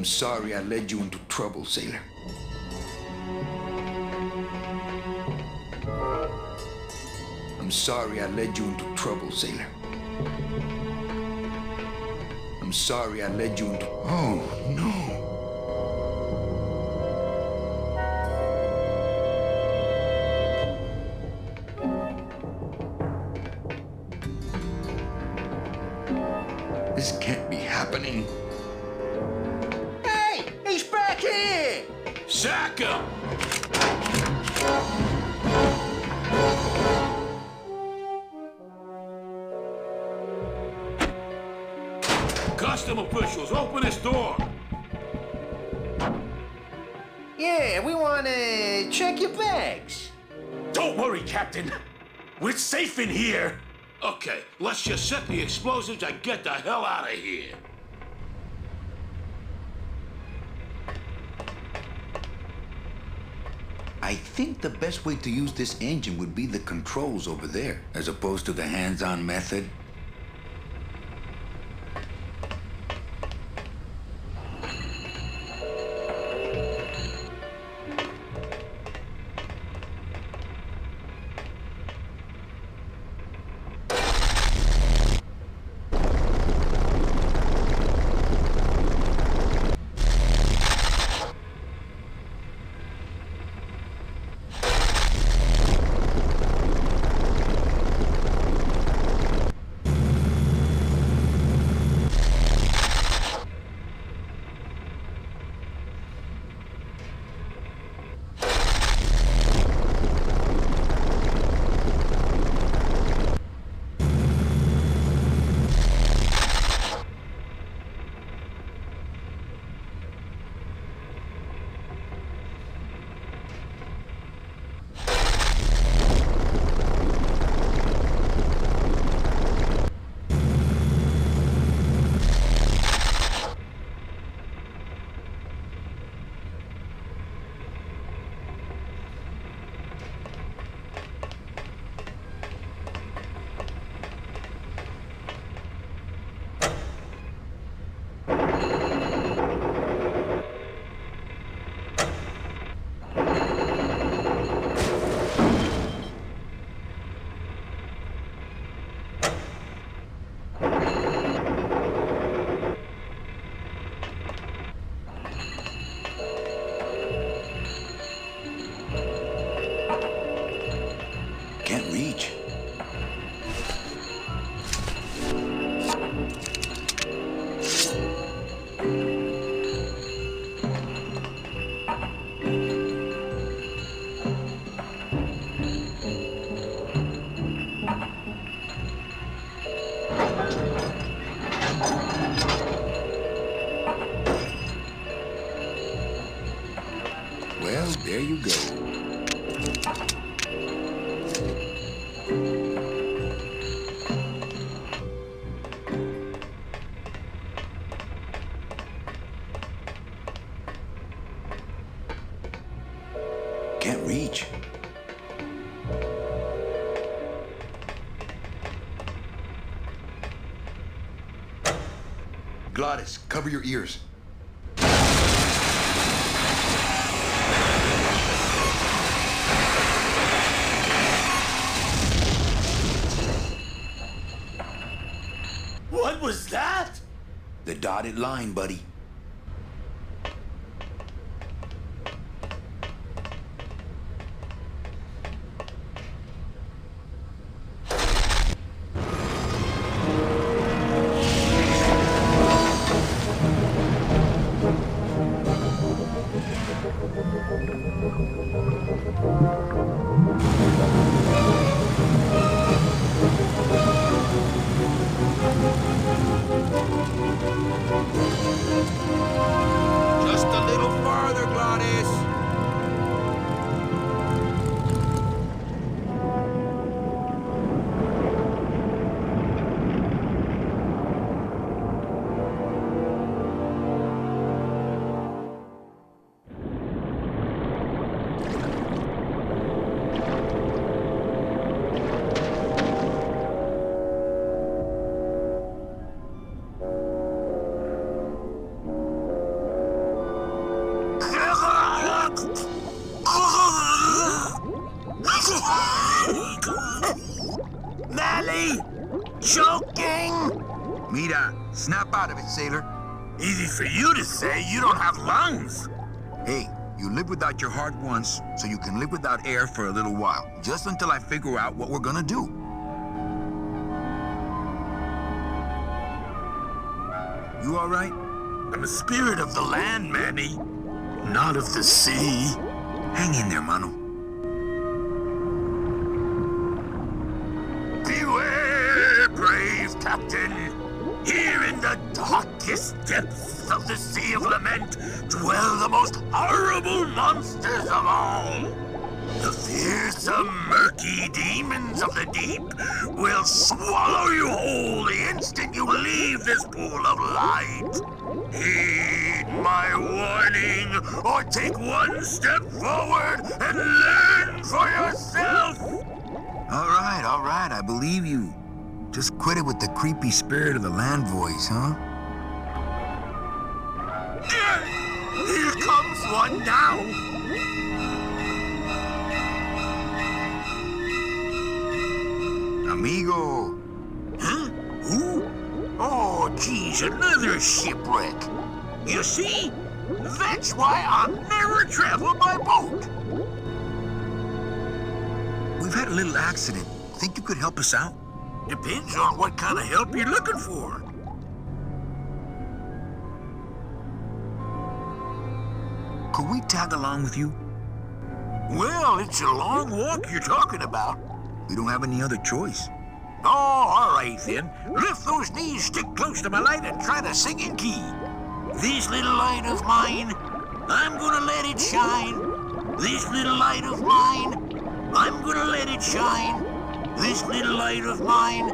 I'm sorry I led you into trouble, sailor. I'm sorry I led you into trouble, sailor. I'm sorry I led you into... Oh, no. This can't be happening. Hey! He's back here! Sack him! Custom officials, open this door! Yeah, we want to check your bags. Don't worry, Captain. We're safe in here. Okay, let's just set the explosives and get the hell out of here. I think the best way to use this engine would be the controls over there, as opposed to the hands-on method. Can't reach. Well, there you go. Can't reach. Glottis, cover your ears. What was that? The dotted line, buddy. choking? Mira, snap out of it, sailor. Easy for you to say, you don't have lungs. Hey, you live without your heart once, so you can live without air for a little while, just until I figure out what we're gonna do. You all right? I'm a spirit of the land, Manny, not of the sea. Hang in there, mano. Beware, brave captain. Here in the darkest depths of the Sea of Lament dwell the most horrible monsters of all. The fearsome, murky demons of the deep will swallow you whole the instant you leave this pool of light. Heed my warning, or take one step forward and learn for yourself. All right, I believe you. Just quit it with the creepy spirit of the land voice, huh? Here comes one now. Amigo. Huh? Who? Oh, geez, another shipwreck. You see? That's why I'll never travel by boat. We've had a little accident. Think you could help us out? Depends on what kind of help you're looking for. Could we tag along with you? Well, it's a long walk you're talking about. We don't have any other choice. Oh, all right then. Lift those knees, stick close to my light, and try to sing in key. This little light of mine, I'm gonna let it shine. This little light of mine, I'm gonna let it shine. This little light of mine,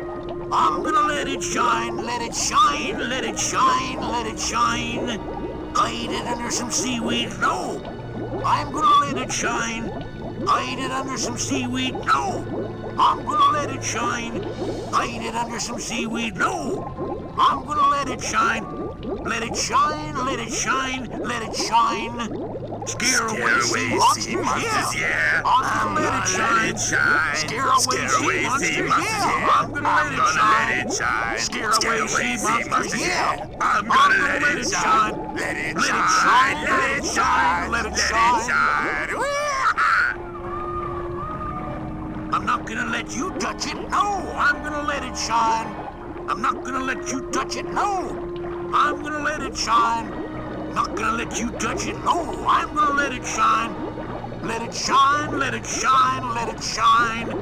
I'm gonna let it shine, let it shine, let it shine, let it shine. Hide it under some seaweed, no. I'm gonna let it shine. Hide it under some seaweed, no. I'm gonna let it shine. Hide it under some seaweed, no. I'm gonna let it shine. Let it shine, let it shine, let it shine. Scare away sea monsters, yeah. I'm gonna let it shine. Scare away sea monsters, yeah. I'm gonna let it shine. Scare away sea monsters, yeah. I'm gonna let it shine. Let it shine, let it shine, let it shine. I'm not gonna let you touch it, no. I'm gonna let it shine. I'm not gonna let you touch it, no. I'm gonna let it shine. Not gonna let you touch it, no. I'm gonna let it shine. Let it shine, let it shine, let it shine.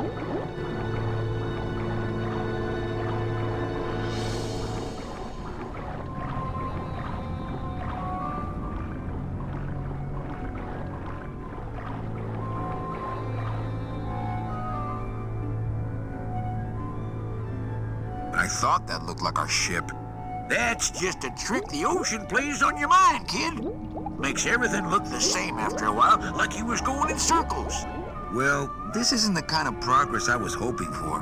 I thought that looked like our ship. That's just a trick the ocean plays on your mind, kid. Makes everything look the same after a while, like he was going in circles. Well, this isn't the kind of progress I was hoping for.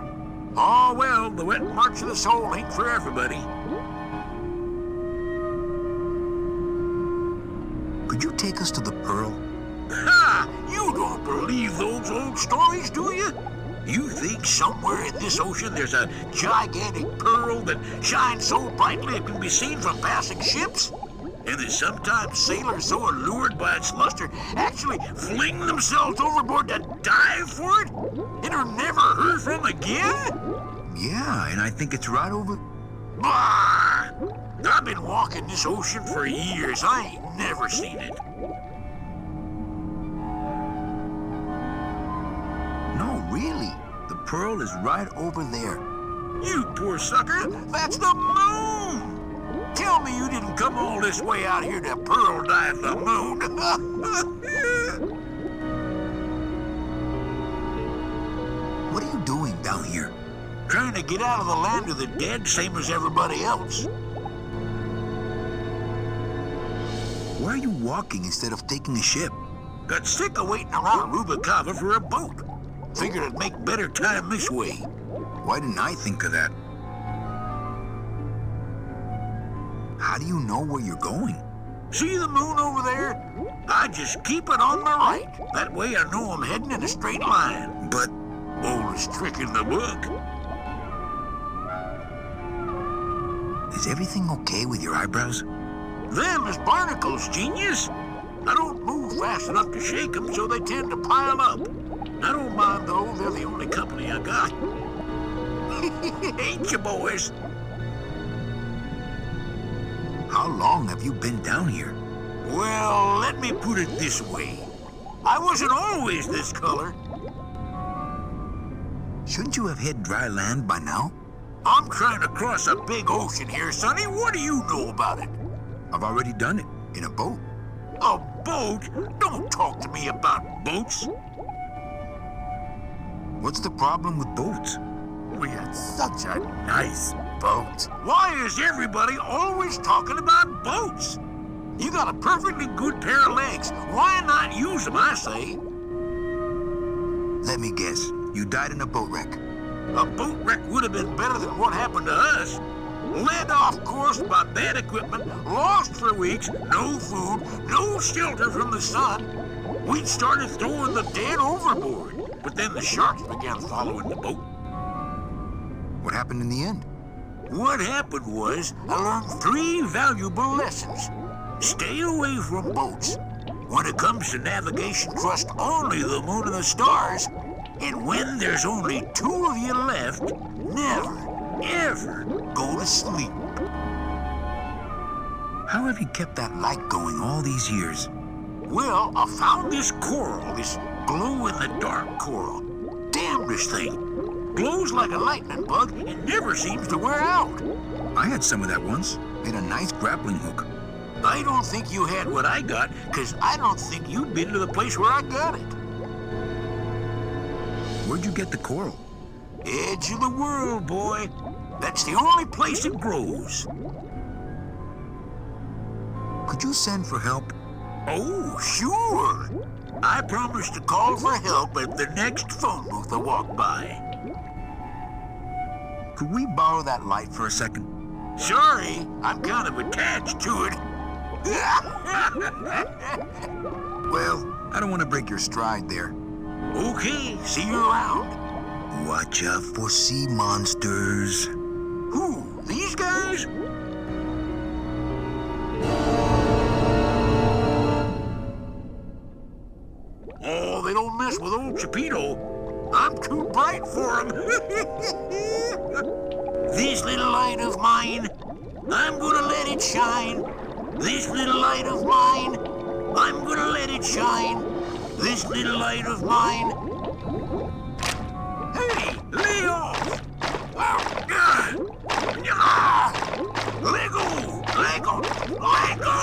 Oh, well, the wet march of the soul ain't for everybody. Could you take us to the Pearl? Ha! You don't believe those old stories, do you? You think somewhere in this ocean there's a gigantic pearl that shines so brightly it can be seen from passing ships? And that sometimes sailors so allured by its luster actually fling themselves overboard to dive for it? And are never heard from again? Yeah, and I think it's right over... Bah! I've been walking this ocean for years. I ain't never seen it. No, really. The Pearl is right over there. You poor sucker, that's the moon! Tell me you didn't come all this way out here to pearl dive the moon. What are you doing down here? Trying to get out of the land of the dead, same as everybody else. Why are you walking instead of taking a ship? Got sick of waiting around Rubicava for a boat. Figured it'd make better time this way. Why didn't I think of that? How do you know where you're going? See the moon over there? I just keep it on my right. That way I know I'm heading in a straight line. But... Oldest trick in the book. Is everything okay with your eyebrows? Them is barnacles, genius. I don't move fast enough to shake them, so they tend to pile up. I don't mind, though. They're the only company I got. Ain't you, boys? How long have you been down here? Well, let me put it this way. I wasn't always this color. Shouldn't you have hit dry land by now? I'm trying to cross a big ocean here, Sonny. What do you know about it? I've already done it, in a boat. A boat? Don't talk to me about boats. What's the problem with boats? We had such a nice boat. Why is everybody always talking about boats? You got a perfectly good pair of legs. Why not use them, I say? Let me guess. You died in a boat wreck. A boat wreck would have been better than what happened to us. Led off course by bad equipment, lost for weeks, no food, no shelter from the sun. We'd started throwing the dead overboard, but then the sharks began following the boat. What happened in the end? What happened was I learned 3 valuable lessons. Stay away from boats. When it comes to navigation, trust only the moon and the stars. And when there's only 2 of you left, never, ever go to sleep. How have you kept that light going all these years? Well, I found this coral, this glow-in-the-dark coral. Damn this thing. Glows like a lightning bug and never seems to wear out. I had some of that once. Made a nice grappling hook. I don't think you had what I got, because I don't think you've been to the place where I got it. Where'd you get the coral? Edge of the world, boy. That's the only place it grows. Could you send for help? Oh, sure. I promise to call for help at the next phone booth I walk by. Could we borrow that light for a second? Sorry, I'm kind of attached to it. Well, I don't want to break your stride there. Okay, see you around. Watch out for sea monsters. Who, these guys? Oh, they don't mess with old Chapito. I'm too bright for them. This little light of mine, I'm gonna let it shine. This little light of mine, I'm gonna let it shine. This little light of mine. Hey, lay off! Let go! Let go! Let go!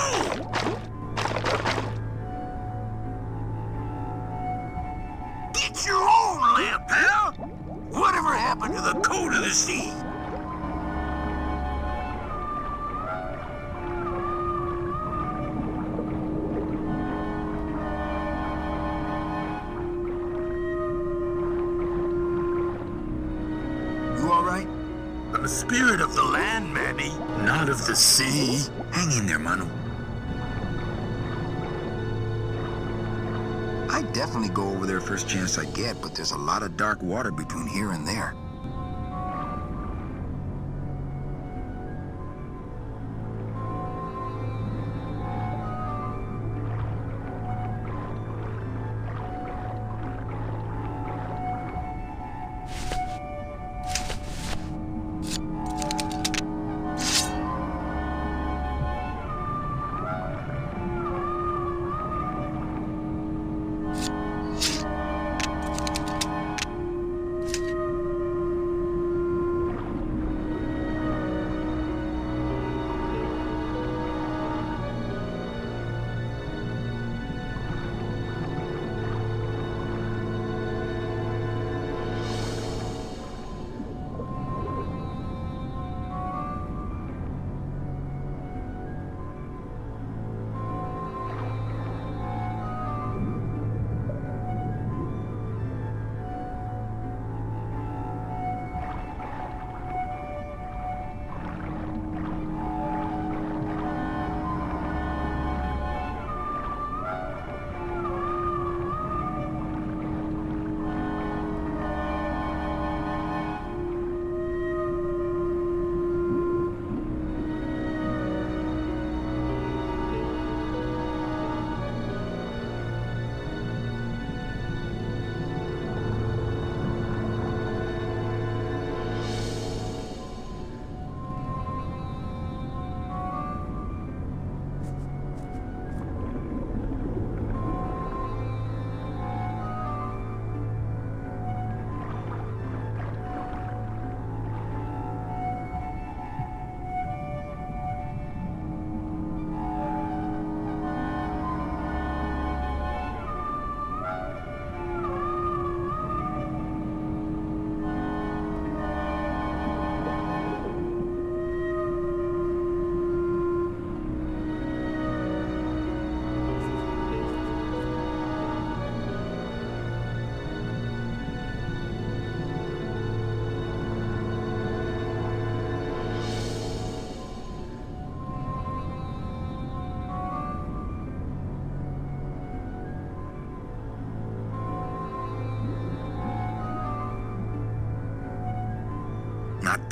Get your own lamp, pal! Whatever happened to the code of the sea? The spirit of the land, Manny, not of the sea. Hang in there, Manu. I'd definitely go over there first chance I get, but there's a lot of dark water between here and there.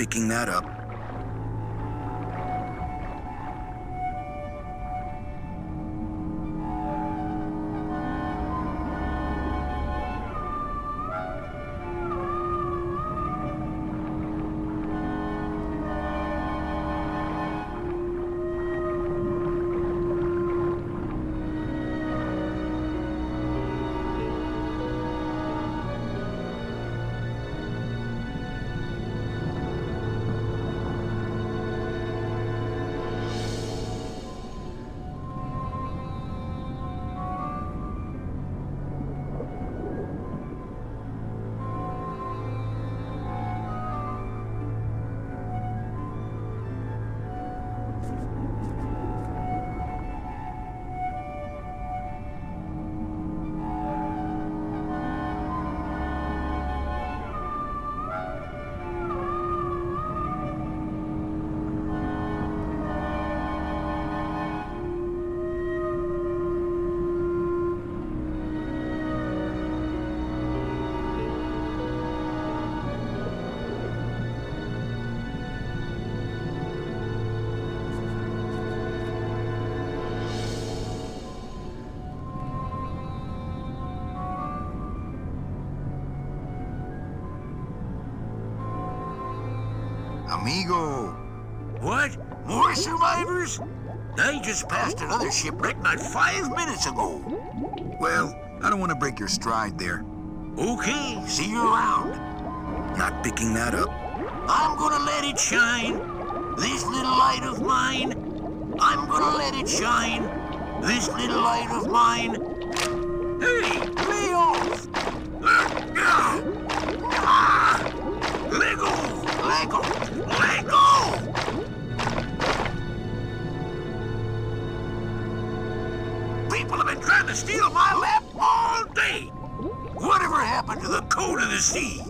picking that up. Amigo! What? More survivors? I just passed another shipwreck not 5 minutes ago. Well, I don't want to break your stride there. Okay, see you around. Not picking that up. I'm gonna let it shine. This little light of mine. I'm gonna let it shine. This little light of mine. Hey, lay off! Let go! Let go! Let go! People have been trying to steal my lap all day! Whatever happened to the code of the sea?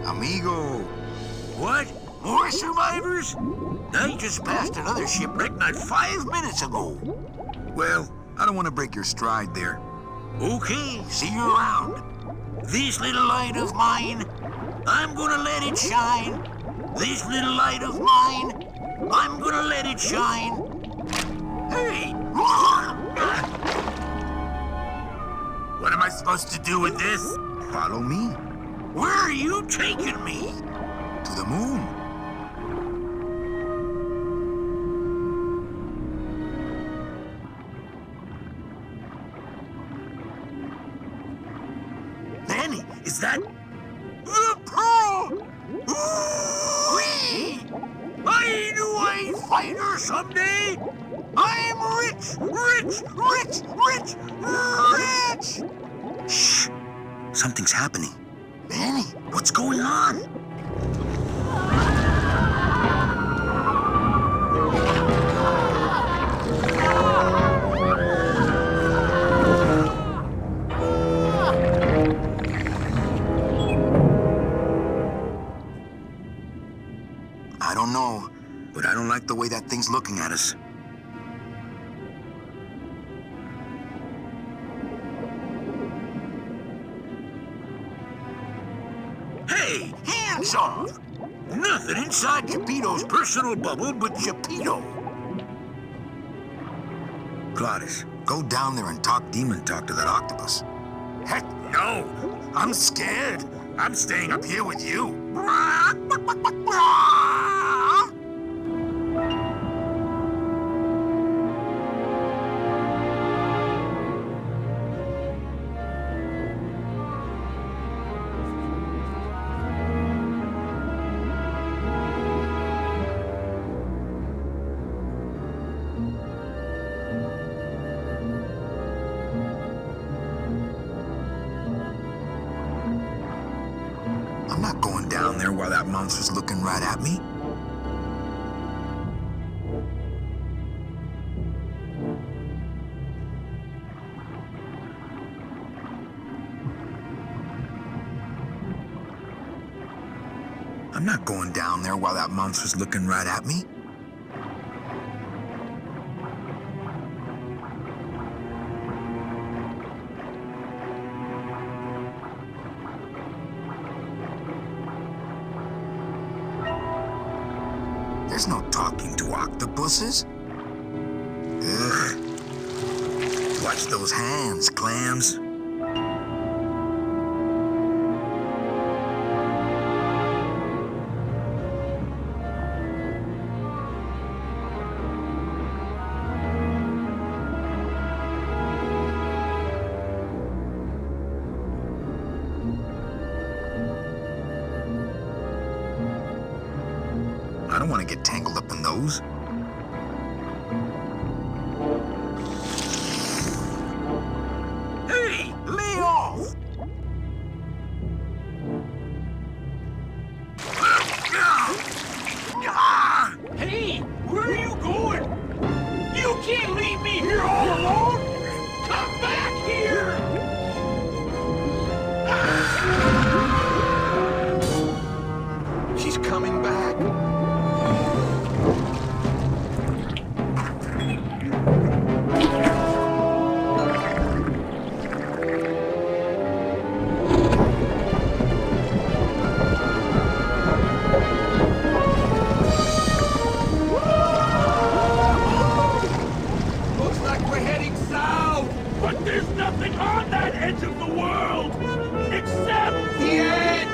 Amigo! What? More survivors? I just passed another shipwreck not 5 minutes ago. Well, I don't want to break your stride there. Okay, see you around. This little light of mine, I'm gonna let it shine. This little light of mine, I'm gonna let it shine. Hey! What am I supposed to do with this? Follow me. Where are you taking me? To the moon. Manny, is that the pearl? Ooh-wee! I knew I'd find her someday. I'm rich, rich, rich, rich, rich! Shh! Something's happening. Manny, what's going on? I don't know, but I don't like the way that thing's looking at us. Hey, hands off! Nothing inside Geppetto's personal bubble but Geppetto. Gladys, go down there and talk demon talk to that octopus. Heck no! I'm scared. I'm staying up here with you. I'm not going down there while that monster's looking right at me. I'm not going down there while that monster's looking right at me. There's no talking to octopuses. Ugh. Watch those hands, clams. I don't want to get tangled up in those. Hey, lay off! Hey, where are you going? You can't leave me here all alone! Come back here! She's coming back. Looks like we're heading south! But there's nothing on that edge of the world! Except the edge!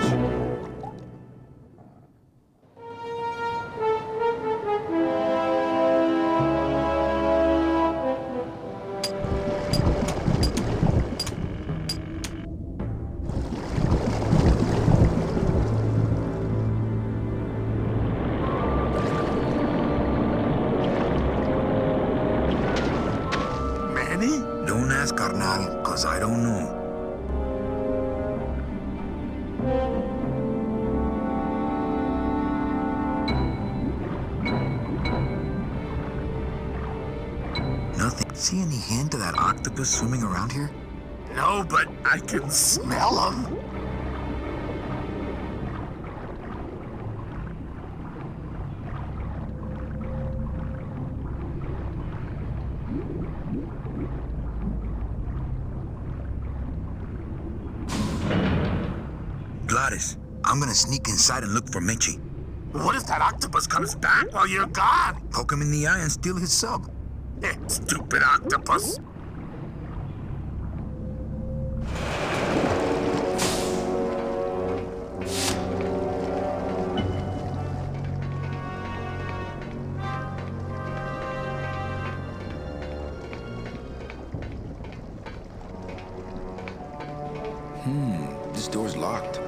Manny? Don't ask, carnal, cause I don't know. Nothing. See any hint of that octopus swimming around here? No, but I can smell him. Gladys, I'm gonna sneak inside and look for Meche. What if that octopus comes back while you're gone? Poke him in the eye and steal his sub. Stupid octopus. This door's locked.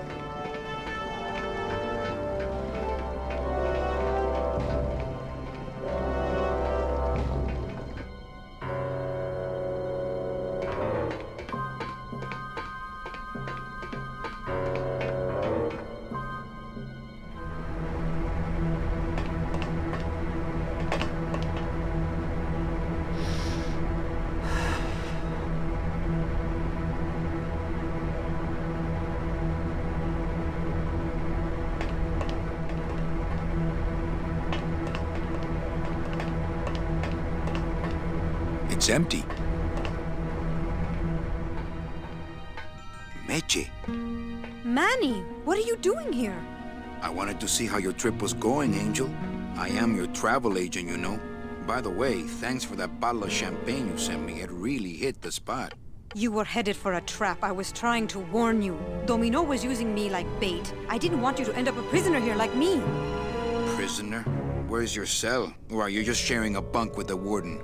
It's empty. Meche, Manny, what are you doing here? I wanted to see how your trip was going, Angel. I am your travel agent, you know. By the way, thanks for that bottle of champagne you sent me. It really hit the spot. You were headed for a trap. I was trying to warn you. Domino was using me like bait. I didn't want you to end up a prisoner here like me. Prisoner? Where's your cell? Or are you just sharing a bunk with the warden?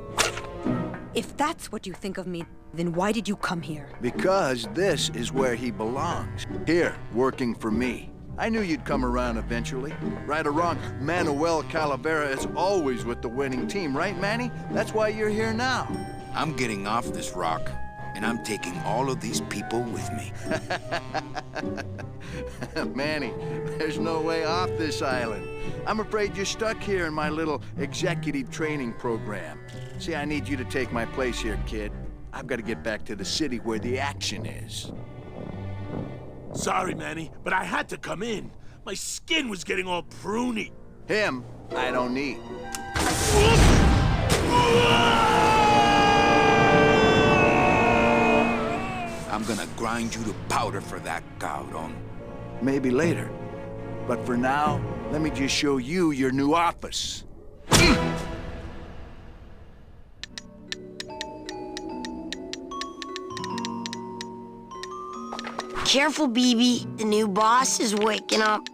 If that's what you think of me, then why did you come here? Because this is where he belongs. Here, working for me. I knew you'd come around eventually. Right or wrong, Manuel Calavera is always with the winning team, right, Manny? That's why you're here now. I'm getting off this rock, and I'm taking all of these people with me. Manny, there's no way off this island. I'm afraid you're stuck here in my little executive training program. See, I need you to take my place here, kid. I've got to get back to the city where the action is. Sorry, Manny, but I had to come in. My skin was getting all pruny. Him, I don't need. I'm gonna grind you to powder for that, cabrón. Maybe later. But for now, let me just show you your new office. Careful, BB. The new boss is waking up.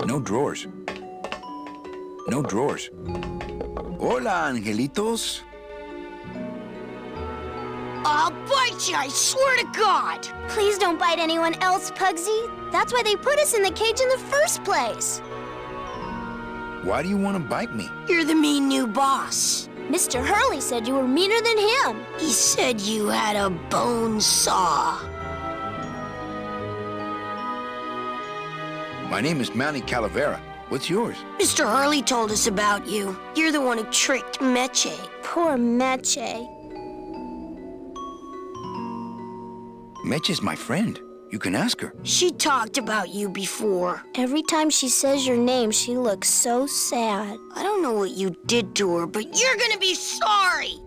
No drawers. No drawers. Hola, angelitos. I'll bite you, I swear to God! Please don't bite anyone else, Pugsy. That's why they put us in the cage in the first place. Why do you want to bite me? You're the mean new boss. Mr. Hurley said you were meaner than him. He said you had a bone saw. My name is Manny Calavera. What's yours? Mr. Hurley told us about you. You're the one who tricked Meche. Poor Meche. Meche's my friend. You can ask her. She talked about you before. Every time she says your name, she looks so sad. I don't know what you did to her, but you're gonna be sorry!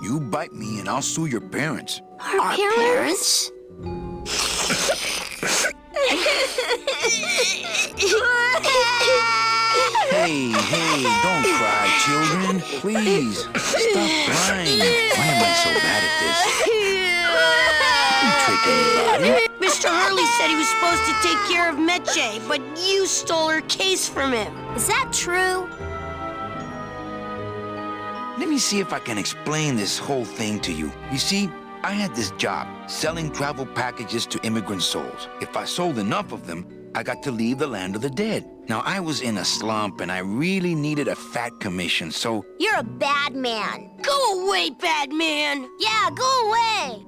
You bite me and I'll sue your parents. Our parents? Hey, don't cry, children. Please, stop crying. Why am I so bad at this? I didn't trick anybody. Mr. Hurley said he was supposed to take care of Meche, but you stole her case from him. Is that true? Let me see if I can explain this whole thing to you. You see, I had this job, selling travel packages to immigrant souls. If I sold enough of them, I got to leave the land of the dead. Now, I was in a slump, and I really needed a fat commission, so... You're a bad man. Go away, bad man! Yeah, go away!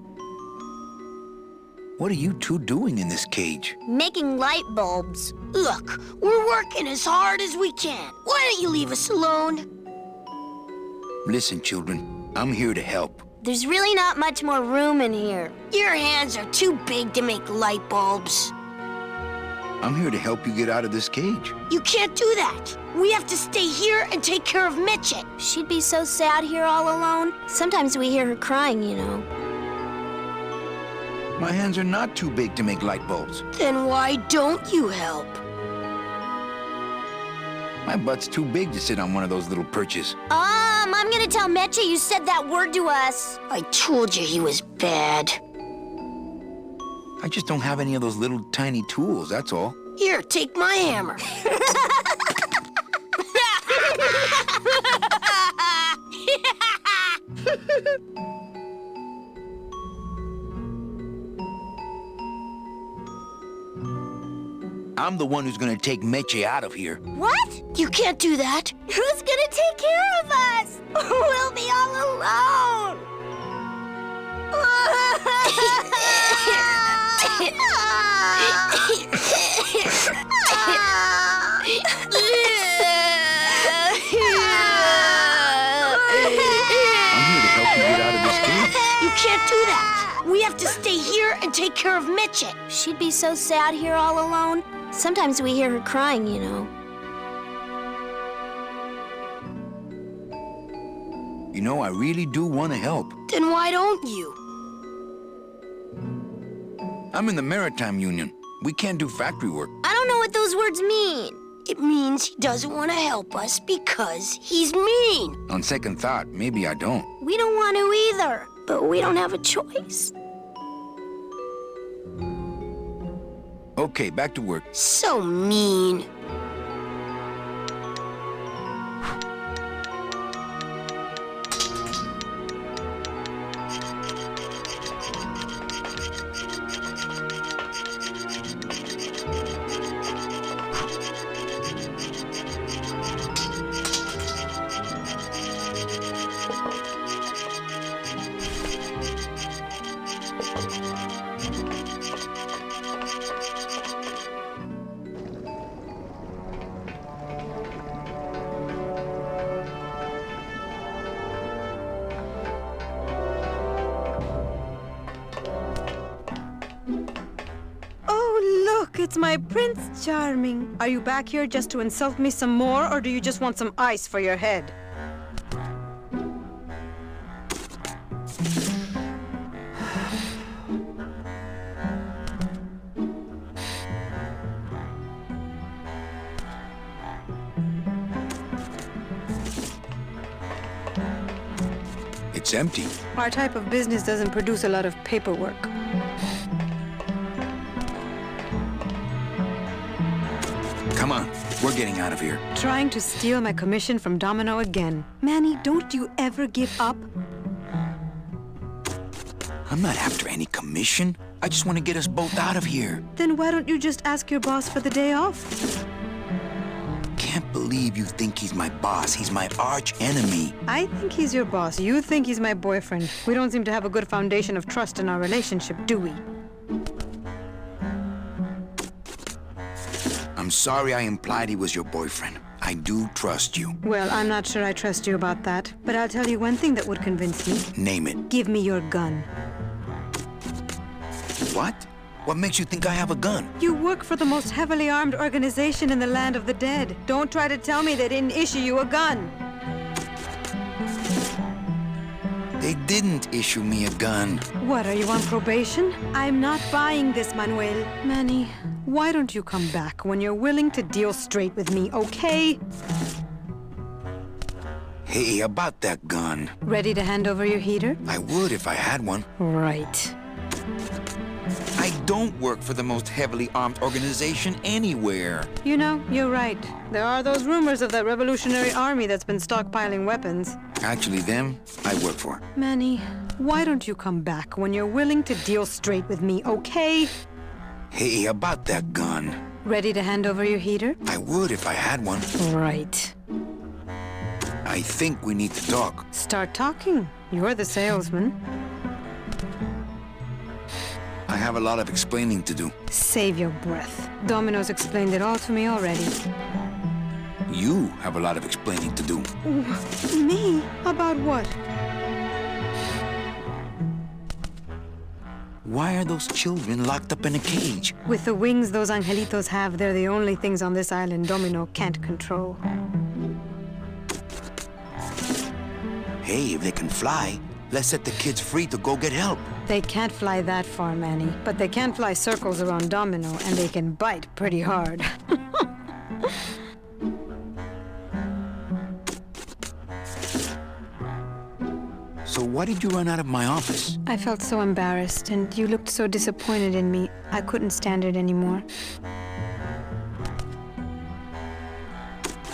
What are you two doing in this cage? Making light bulbs. Look, we're working as hard as we can. Why don't you leave us alone? Listen, children, I'm here to help. There's really not much more room in here. Your hands are too big to make light bulbs. I'm here to help you get out of this cage. You can't do that. We have to stay here and take care of Meche. She'd be so sad here all alone. Sometimes we hear her crying, you know. My hands are not too big to make light bulbs. Then why don't you help? My butt's too big to sit on one of those little perches. I'm gonna tell Meche you said that word to us. I told you he was bad. I just don't have any of those little tiny tools, that's all. Here, take my hammer. I'm the one who's gonna take Meche out of here. What? You can't do that. Who's gonna take care of us? We'll be all alone. You can't do that. to stay here and take care of Meche. She'd be so sad here all alone. Sometimes we hear her crying, you know. You know, I really do want to help. Then why don't you? I'm in the Maritime Union. We can't do factory work. I don't know what those words mean. It means he doesn't want to help us because he's mean. On second thought, maybe I don't. We don't want to either, but we don't have a choice. Okay, back to work. So mean. It's my Prince Charming. Are you back here just to insult me some more, or do you just want some ice for your head? It's empty. Our type of business doesn't produce a lot of paperwork. Come on, we're getting out of here. Trying to steal my commission from Domino again. Manny, don't you ever give up? I'm not after any commission. I just want to get us both out of here. Then why don't you just ask your boss for the day off? Can't believe you think he's my boss. He's my arch enemy. I think he's your boss. You think he's my boyfriend. We don't seem to have a good foundation of trust in our relationship, do we? I'm sorry I implied he was your boyfriend. I do trust you. Well, I'm not sure I trust you about that. But I'll tell you one thing that would convince me. Name it. Give me your gun. What? What makes you think I have a gun? You work for the most heavily armed organization in the land of the dead. Don't try to tell me they didn't issue you a gun. They didn't issue me a gun. What, are you on probation? I'm not buying this, Manuel. Manny, why don't you come back when you're willing to deal straight with me, okay? Hey, about that gun. Ready to hand over your heater? I would if I had one. Right. I don't work for the most heavily armed organization anywhere. You know, you're right. There are those rumors of that revolutionary army that's been stockpiling weapons. Actually, them, I work for. Manny, why don't you come back when you're willing to deal straight with me, okay? Hey, about that gun. Ready to hand over your heater? I would if I had one. Right. I think we need to talk. Start talking. You're the salesman. I have a lot of explaining to do. Save your breath. Domino's explained it all to me already. You have a lot of explaining to do. Me? About what? Why are those children locked up in a cage? With the wings those angelitos have, they're the only things on this island Domino can't control. Hey, if they can fly, let's set the kids free to go get help. They can't fly that far, Manny. But they can fly circles around Domino, and they can bite pretty hard. So why did you run out of my office? I felt so embarrassed, and you looked so disappointed in me. I couldn't stand it anymore.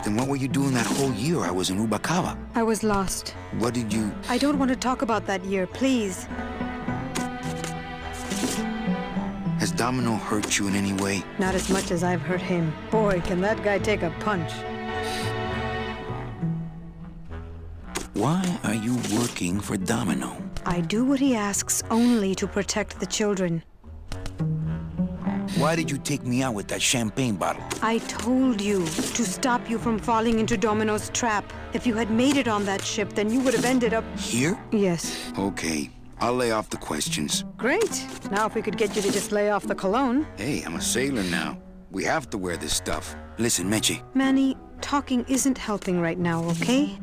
Then what were you doing that whole year I was in Rubacava? I was lost. What did you... I don't want to talk about that year, please. Has Domino hurt you in any way? Not as much as I've hurt him. Boy, can that guy take a punch. Why are you working for Domino? I do what he asks only to protect the children. Why did you take me out with that champagne bottle? I told you to stop you from falling into Domino's trap. If you had made it on that ship, then you would have ended up... Here? Yes. Okay. I'll lay off the questions. Great. Now if we could get you to just lay off the cologne. Hey, I'm a sailor now. We have to wear this stuff. Listen, Meche. Manny, talking isn't helping right now, okay?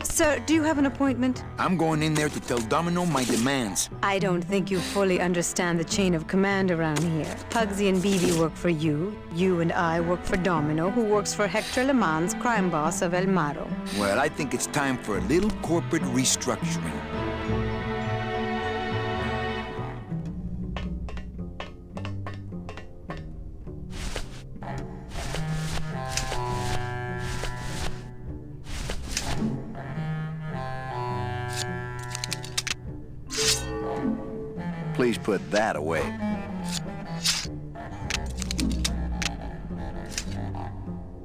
Sir, do you have an appointment? I'm going in there to tell Domino my demands. I don't think you fully understand the chain of command around here. Pugsy and Bibi work for you. You and I work for Domino, who works for Hector Le Mans, crime boss of El Maro. Well, I think it's time for a little corporate restructuring. Please put that away.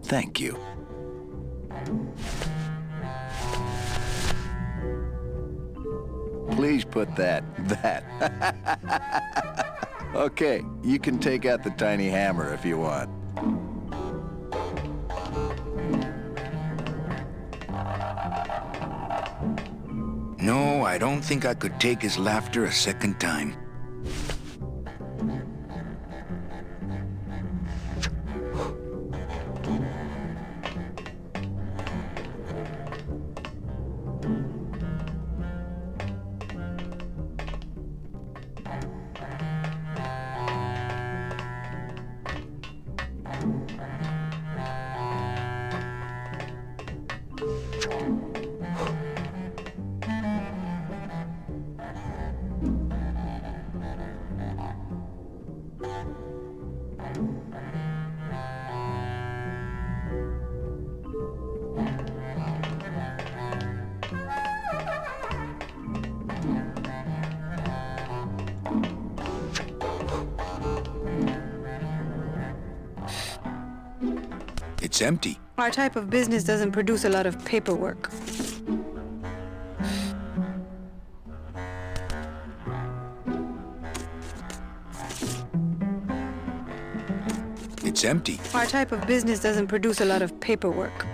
Thank you. Please put that. Okay, you can take out the tiny hammer if you want. No, I don't think I could take his laughter a second time. It's empty. Our type of business doesn't produce a lot of paperwork. It's empty. Our type of business doesn't produce a lot of paperwork.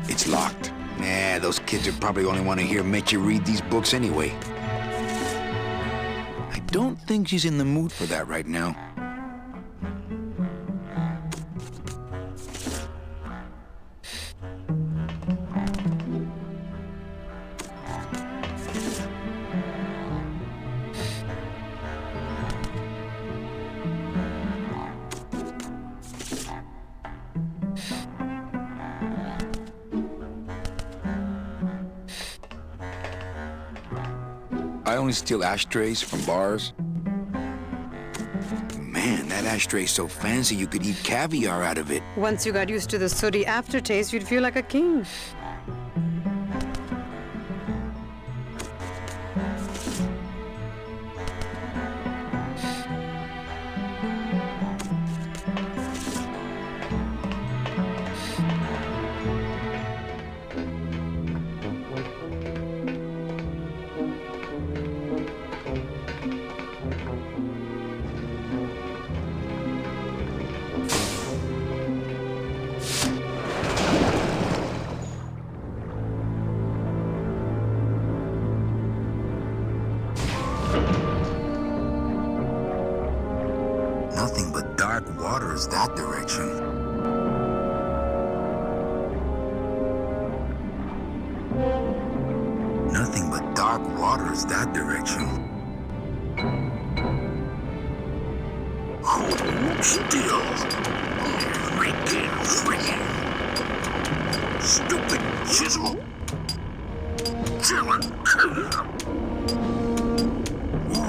It's locked. Nah, those kids would probably only want to hear Meche read these books anyway. I don't think she's in the mood for that right now. I only steal ashtrays from bars. Man, that ashtray's so fancy you could eat caviar out of it. Once you got used to the sooty aftertaste, you'd feel like a king. Nothing but dark waters that direction. Nothing but dark waters that direction. Hold still. Freaking. Stupid chisel. Chillin'. Ooh,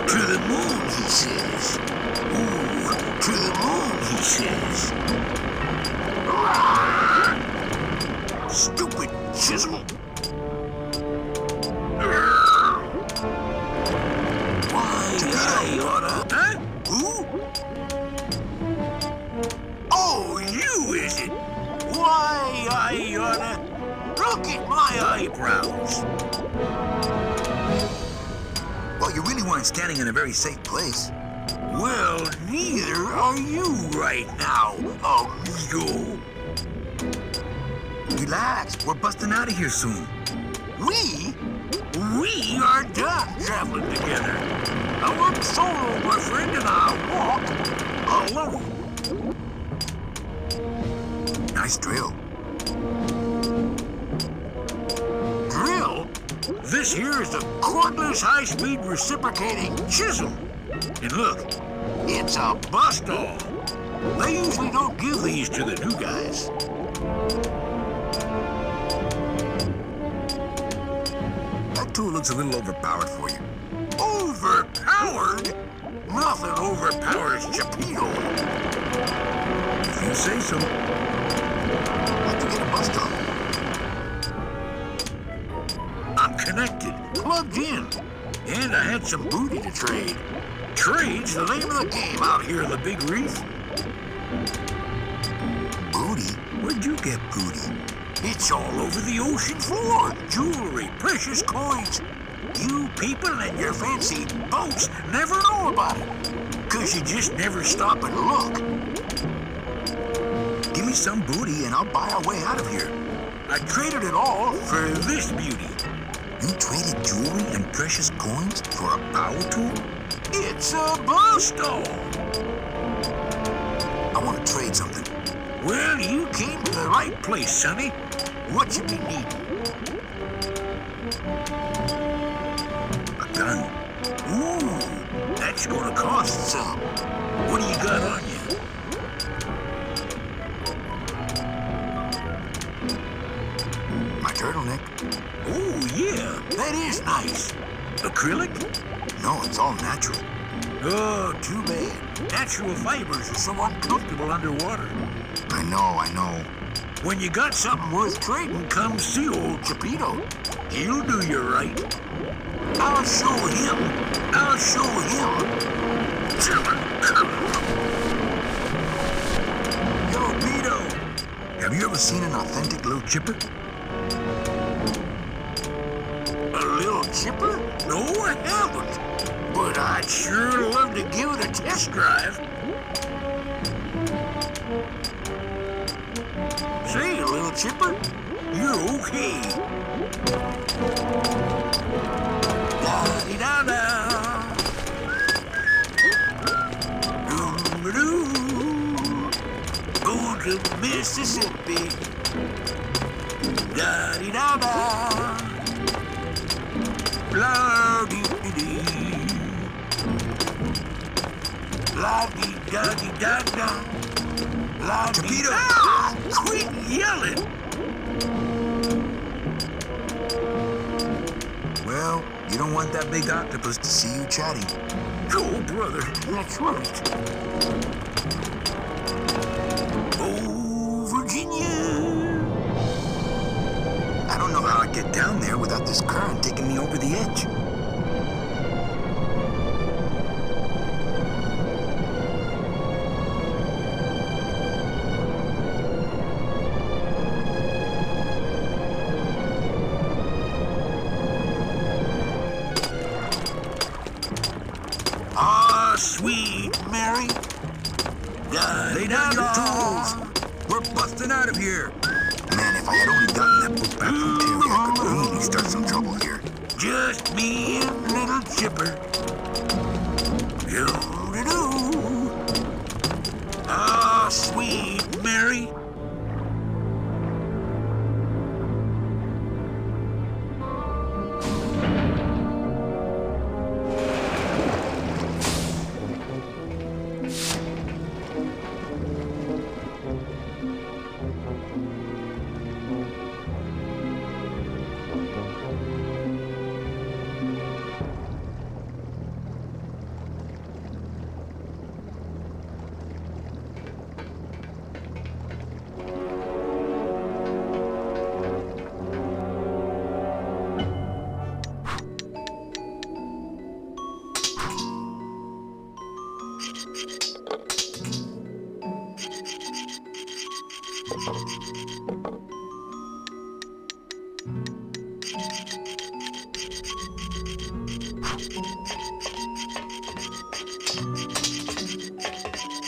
to the moon, he says. Ooh, to the moon, he says. Stupid chisel. Why, I oughta... Huh? Who? Oh, you, is it? Why, I oughta... Look at my eyebrows. Well, you really weren't standing in a very safe place. Well, neither are you right now, amigo. Relax, we're busting out of here soon. We are done traveling together. I work solo, my friend, and I walk alone. Nice drill. Drill? This here is a cordless, high-speed reciprocating chisel. And look, it's a bust-all. They usually don't give these to the new guys. That tool looks a little overpowered for you. Overpowered? Nothing overpowers Geppetto. If you say so. How'd you get a bust on? I'm connected, plugged in, and I had some booty to trade. Trade's the name of the game out here in the Big Reef. Booty? Where'd you get booty? It's all over the ocean floor. Jewelry, precious coins. You people and your fancy boats never know about it. 'Cause you just never stop and look. Give me some booty and I'll buy our way out of here. I traded it all for this beauty. You traded jewelry and precious coins for a power tool? It's a bust-all. I want to trade something. Well, you came to the right place, sonny. What you be needing? A gun. Ooh, that's gonna cost some. What do you got on you? My turtleneck. Oh, yeah, that is nice. Acrylic? No, it's all natural. Oh, too bad. Natural fibers are so uncomfortable underwater. I know. When you got something worth trading, come see old Geppetto. He'll do you right. I'll show him. Yo, Beto. Have you ever seen an authentic little chipper? A little chipper? No, I haven't. But I'd sure love to give it a test drive. Say, little chipper, you're okay. Da-dee-da-da. Doo-doo. Going to Mississippi. Da-dee-da-da. La-dee-dee-dee. La-dee-da-dee-da-da. Geppetto! Ah! Quit yelling! Well, you don't want that big octopus to see you chatting. Oh, brother, that's right. Oh, Virginia! I don't know how I'd get down there without this current taking me over the edge. Ah, sweet Mary. Lay down your tools. We're busting out of here. Man, if I had only gotten that book back from Terry, I could really start some trouble here. Just me and little Chipper. Yo-do-do. Ah, sweet Mary.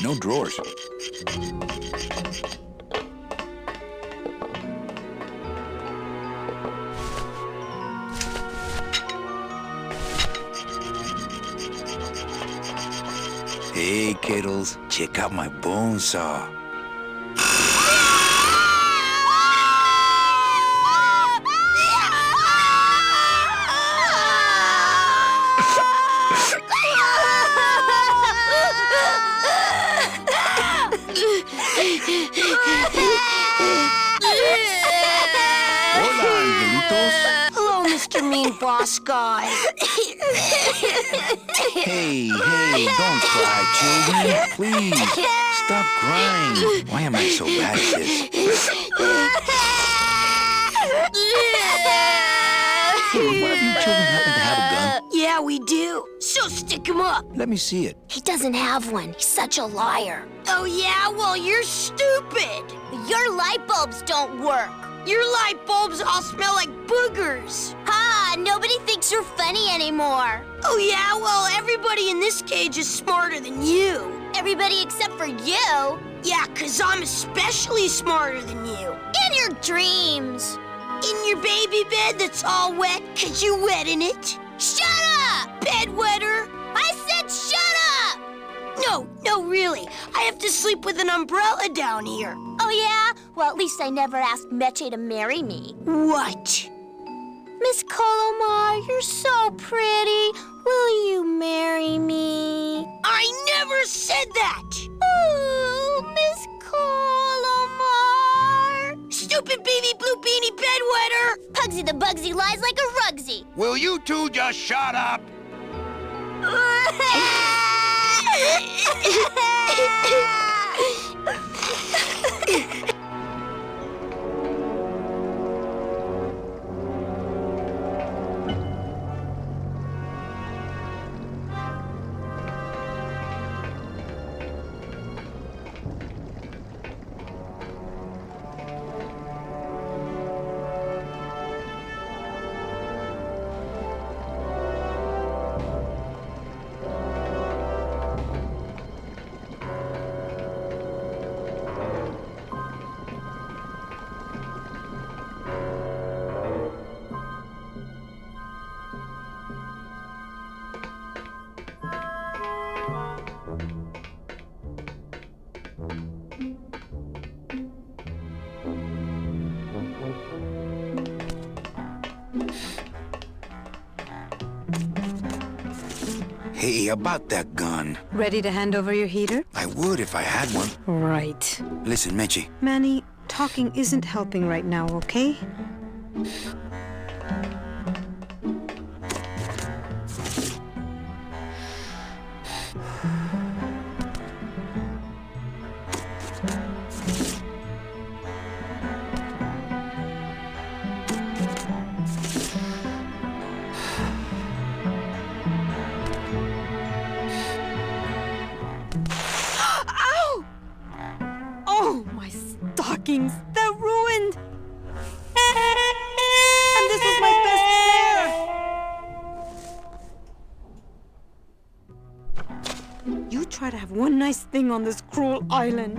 No drawers. Hey, kiddles, check out my bone saw. Hola, angelitos. Hello, Mr. Mean Boss Guy. Hey, don't cry, children. Please, stop crying. Why am I so bad at this? Hey, one of you children happen to have a gun? Yeah, we do. So stick him up. Let me see it. He doesn't have one. He's such a liar. Oh, yeah? Well, you're stupid. Your light bulbs don't work. Your light bulbs all smell like boogers. Ha! Nobody thinks you're funny anymore. Oh, yeah? Well, everybody in this cage is smarter than you. Everybody except for you. Yeah, 'cause I'm especially smarter than you. In your dreams. In your baby bed that's all wet 'cause you wet in it. Shut up! Bedwetter. I said shut up! No, really. I have to sleep with an umbrella down here. Oh, yeah? Well, at least I never asked Meche to marry me. What? Miss Colomar, you're so pretty. Will you marry me? I never said that. Ooh, Miss Colomar. Stupid baby blue beanie bedwetter. Pugsy the Bugsy lies like a rugsy. Will you two just shut up? Hey, about that gun. Ready to hand over your heater? I would if I had one. Right. Listen, Meche. Manny, talking isn't helping right now, okay? They're ruined! And this was my best pair! You try to have one nice thing on this cruel island.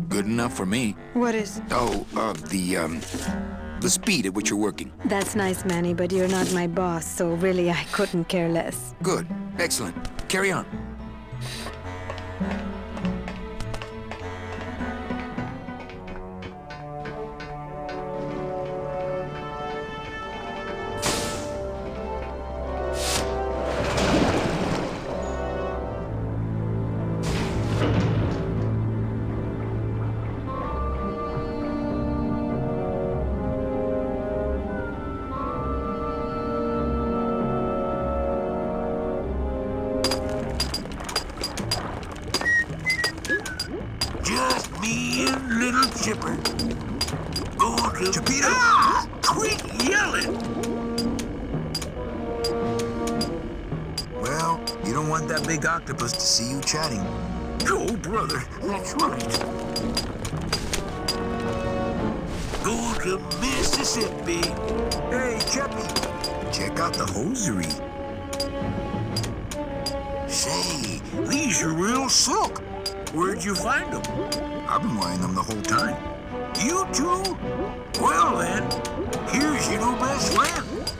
Good enough for me. What is? Oh, the speed at which you're working. That's nice, Manny, but you're not my boss, so really I couldn't care less. Good. Excellent. Carry on. Just me and little Chipper. Going to Chipito! Quit yelling! Well, you don't want that big octopus to see you chatting. Oh, brother, that's right. Going to Mississippi. Hey, Chappie, check out the hosiery. Say, these are real silk. Where'd you find them? I've been wearing them the whole time. You too? Well then, here's your new best friend.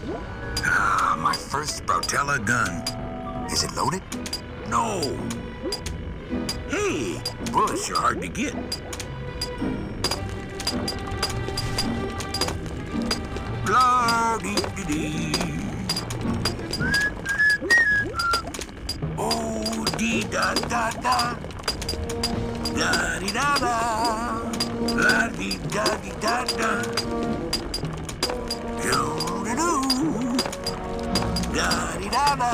Ah, my first Brautella gun. Is it loaded? No. Hey, bullets are hard to get. Blah-dee-dee-dee. Oh, dee-da-da-da. Da-dee-da-da. La-dee-da-dee-da-da. Do-do-do. Da-dee-da-da.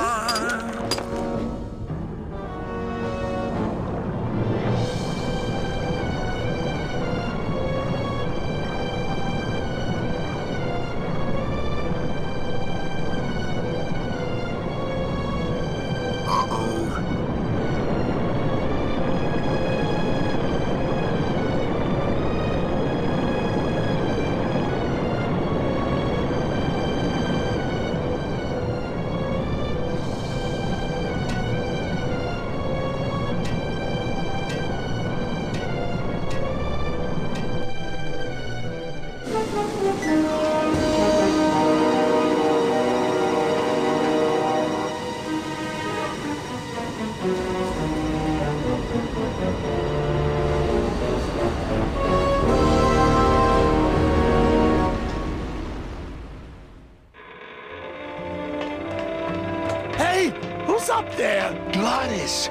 Who's up there? Gladys!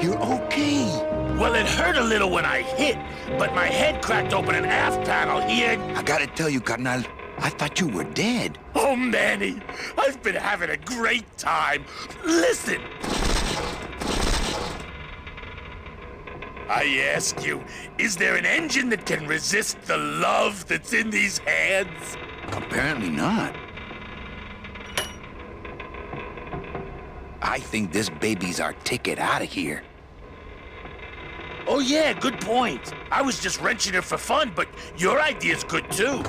You're okay. Well, it hurt a little when I hit, but my head cracked open an aft panel here. I gotta tell you, carnal, I thought you were dead. Oh, Manny, I've been having a great time. Listen. I ask you, is there an engine that can resist the love that's in these hands? Apparently not. I think this baby's our ticket out of here. Oh yeah, good point. I was just wrenching her for fun, but your idea's good too.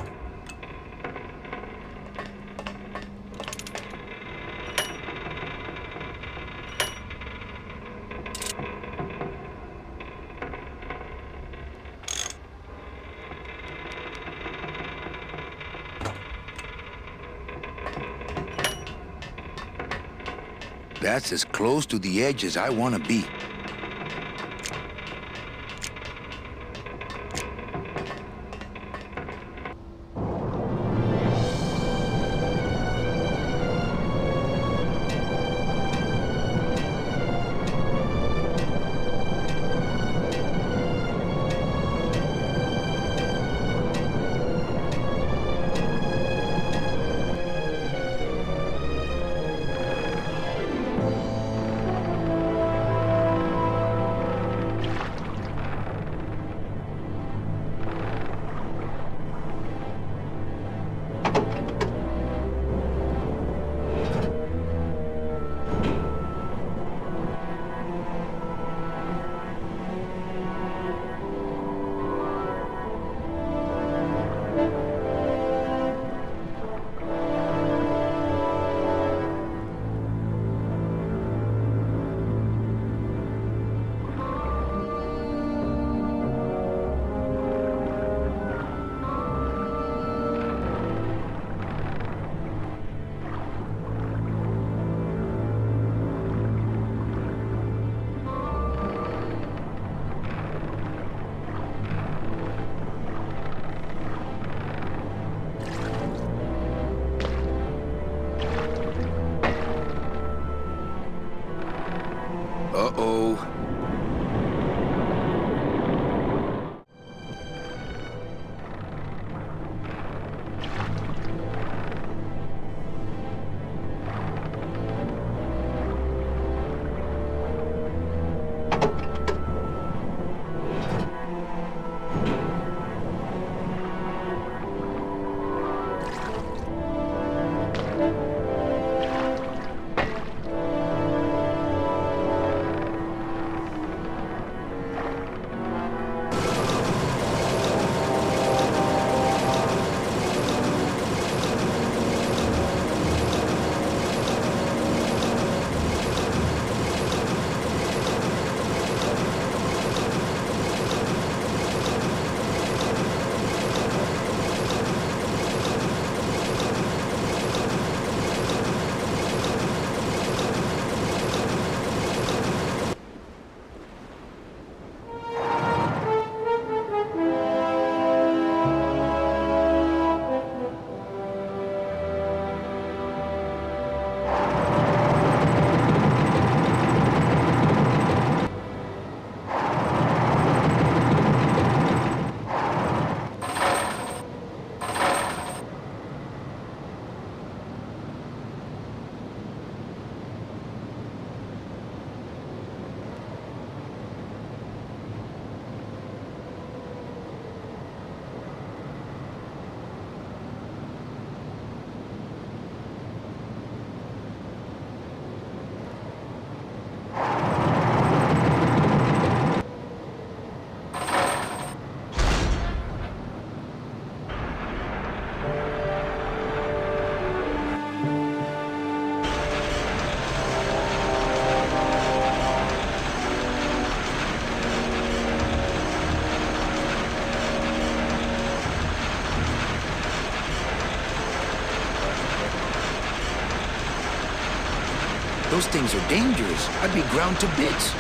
That's as close to the edge as I want to be. Those things are dangerous. I'd be ground to bits.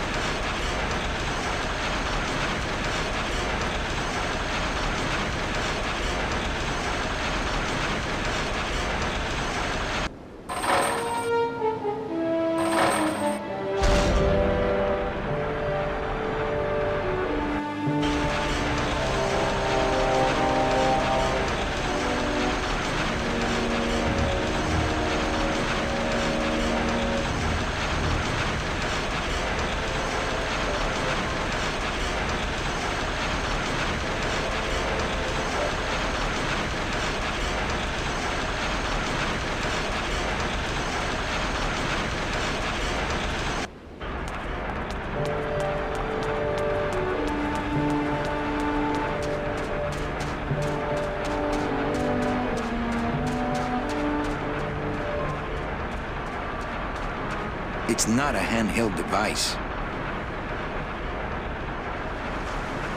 It's not a handheld device.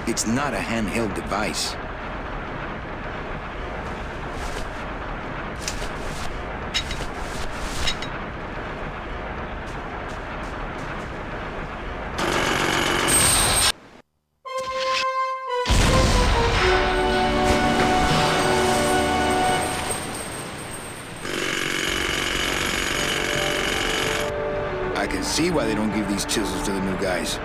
It's not a handheld device. I can see why they don't give these chisels to the new guys.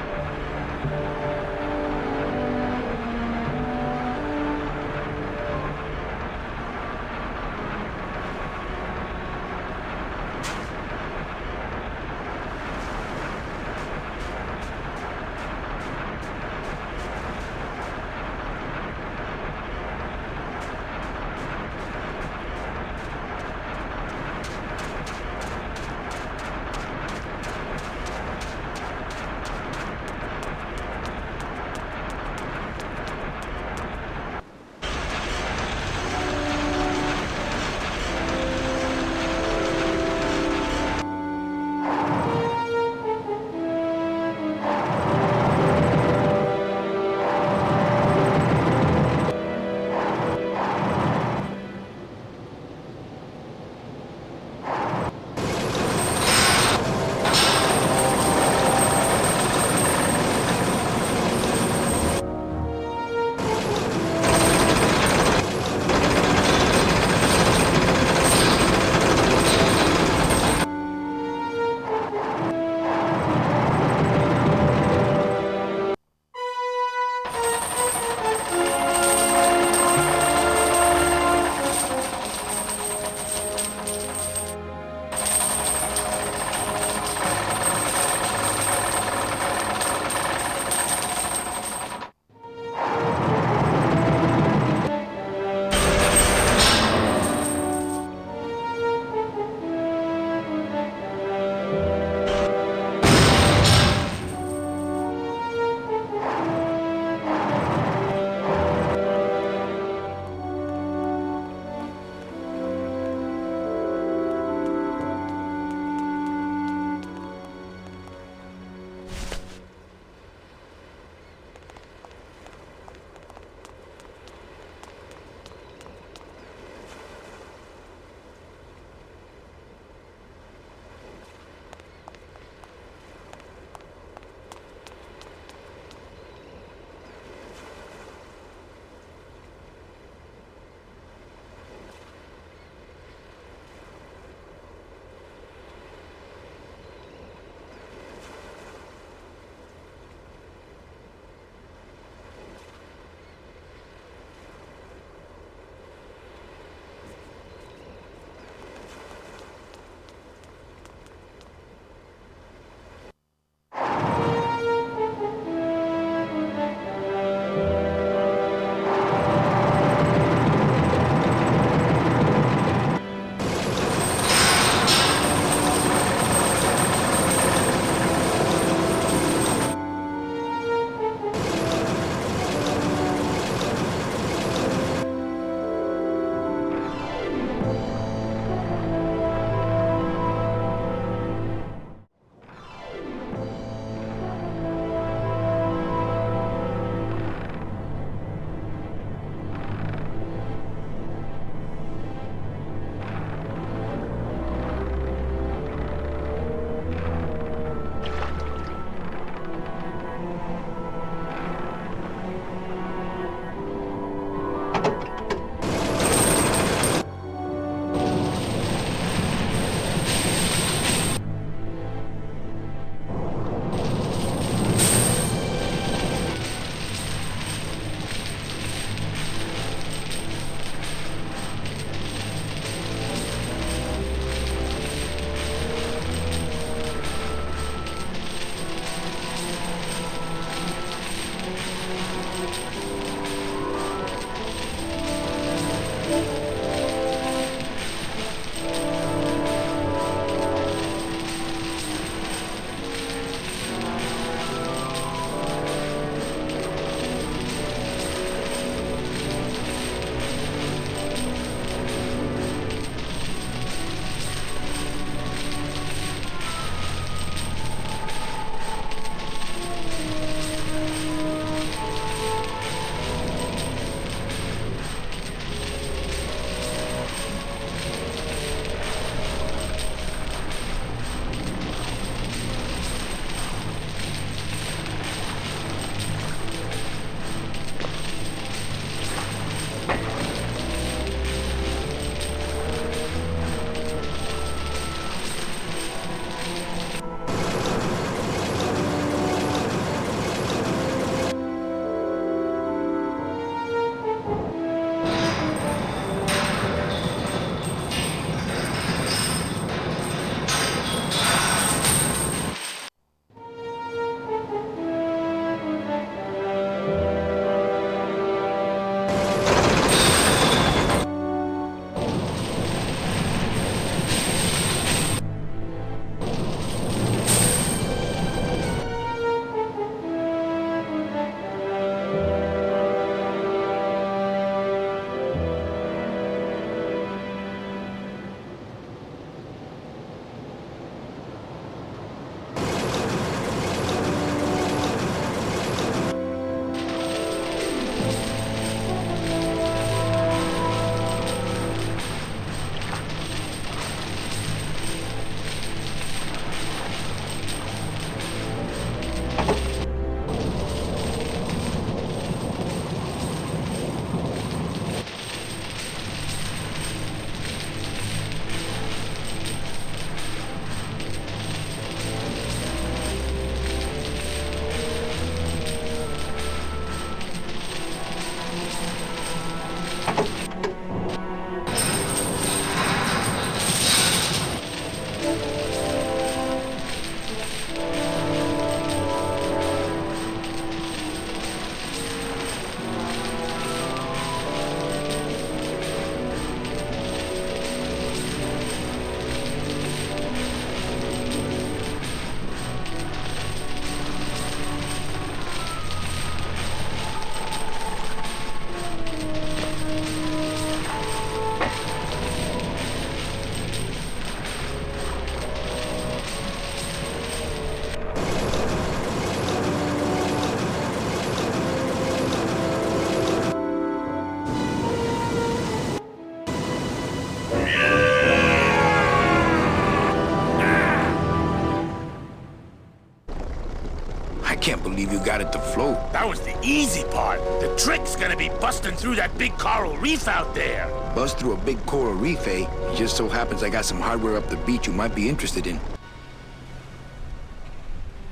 believe you got it to float. That was the easy part. The trick's gonna be busting through that big coral reef out there. Bust through a big coral reef, eh? It just so happens I got some hardware up the beach you might be interested in.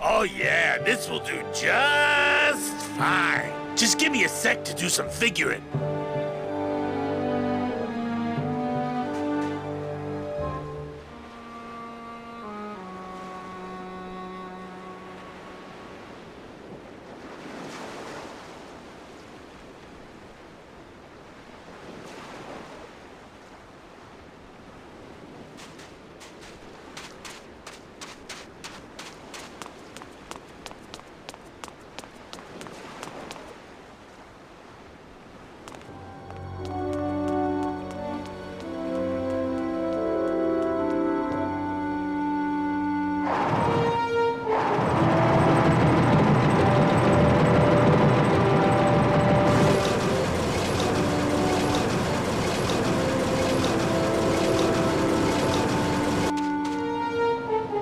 Oh yeah, this will do just fine. Just give me a sec to do some figuring.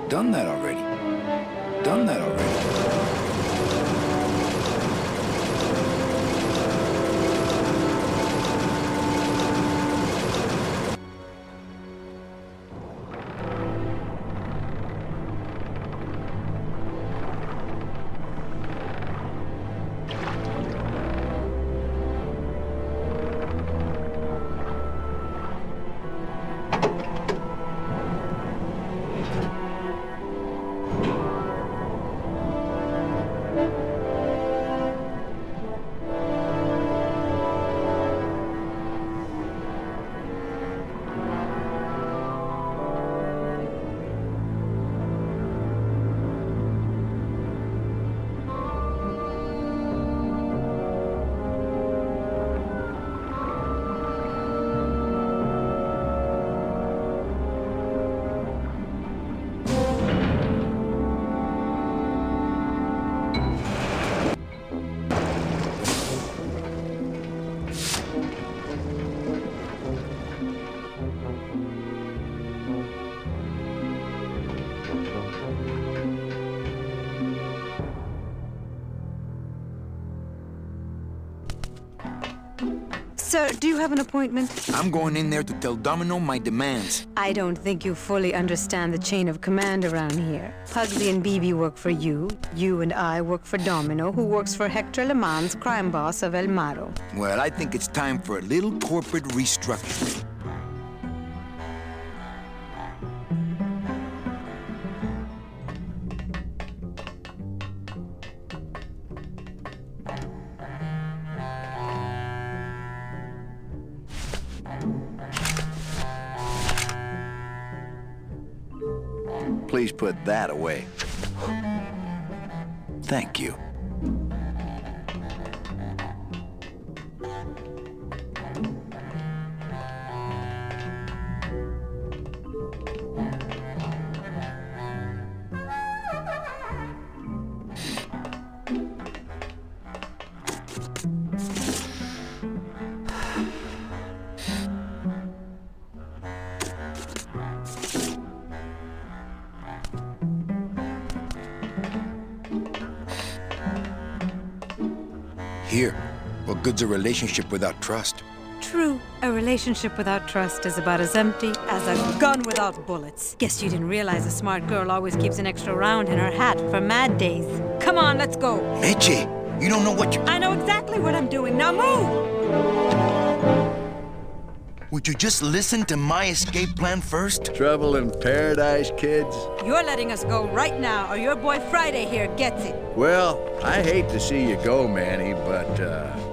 Done that already. Done that already. Sir, do you have an appointment? I'm going in there to tell Domino my demands. I don't think you fully understand the chain of command around here. Pugsy and BB work for you. You and I work for Domino, who works for Hector Le Mans, crime boss of El Maro. Well, I think it's time for a little corporate restructuring. Please put that away. Thank you. Here, what good's a relationship without trust? True, a relationship without trust is about as empty as a gun without bullets. Guess you didn't realize a smart girl always keeps an extra round in her hat for mad days. Come on, let's go. Meche, you don't know what you... I know exactly what I'm doing. Now move! Would you just listen to my escape plan first? Trouble in paradise, kids? You're letting us go right now, or your boy Friday here gets it. Well, I hate to see you go, Manny, but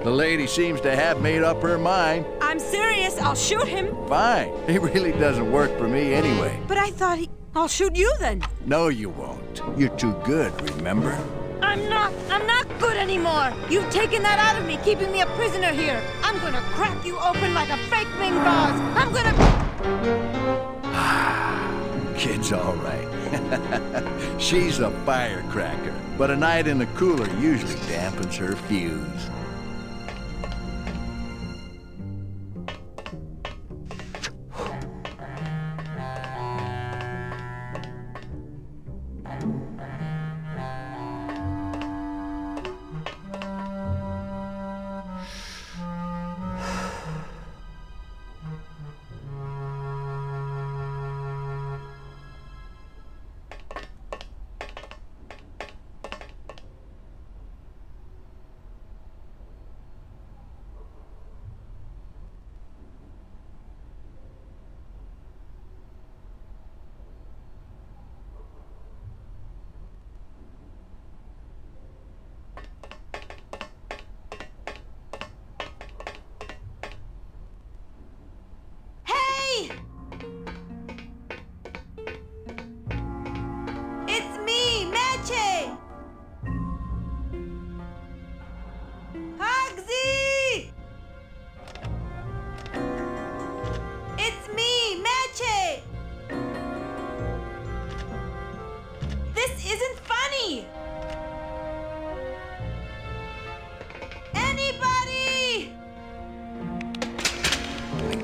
the lady seems to have made up her mind. I'm serious. I'll shoot him. Fine. He really doesn't work for me anyway. But I thought I'll shoot you then. No, you won't. You're too good, remember? I'm not good anymore. You've taken that out of me, keeping me a prisoner here. I'm gonna crack you open like a fake Ming vase. I'm gonna... Kid's all right. She's a firecracker, but a night in the cooler usually dampens her fuse.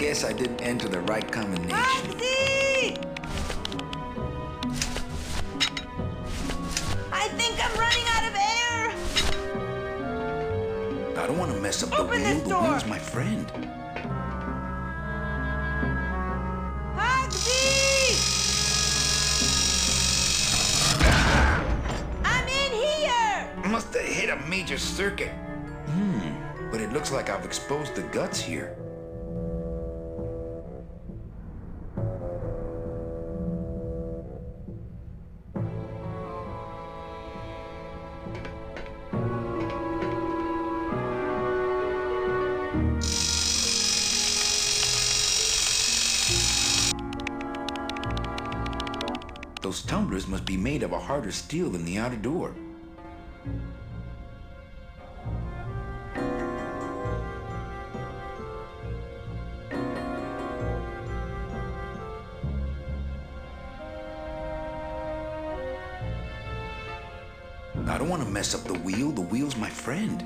guess I didn't enter the right combination. Pugsy! I think I'm running out of air. I don't want to mess up the Open wheel. this The door. wheel's my friend. Pugsy! I'm in here! Must have hit a major circuit. But it looks like I've exposed the guts here. Those tumblers must be made of a harder steel than the outer door. I don't want to mess up the wheel. The wheel's my friend.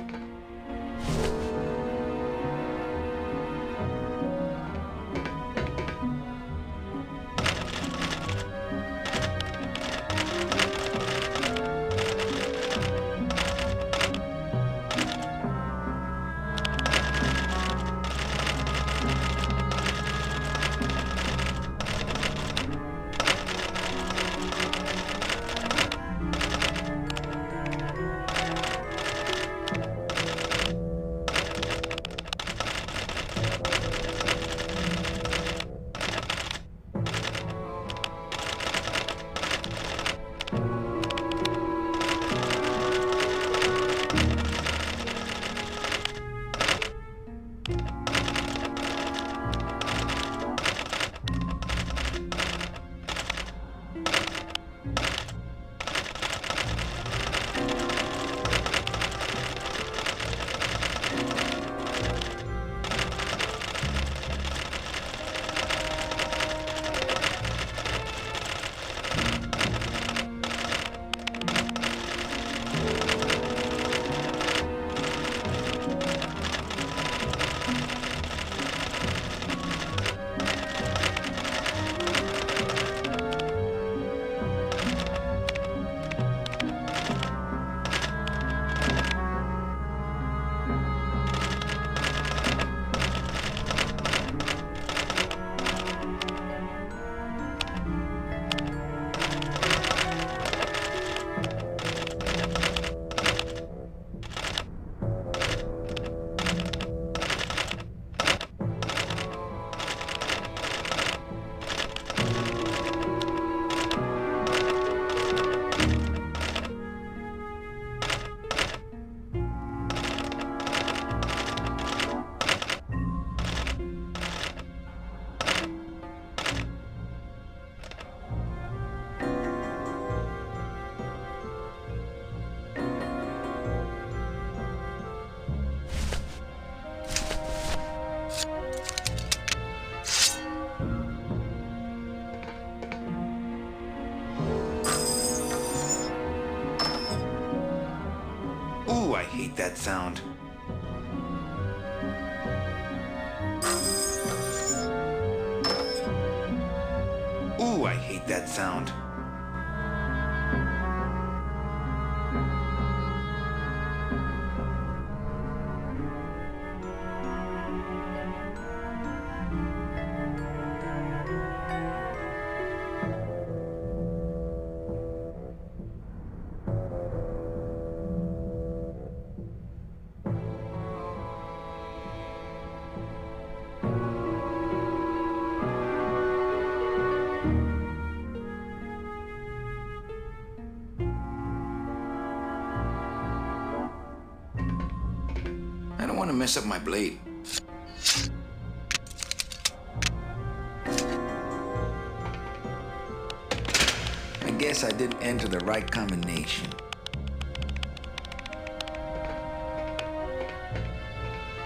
Ooh, I hate that sound. Ooh, I hate that sound. I don't want to mess up my blade. I guess I didn't enter the right combination.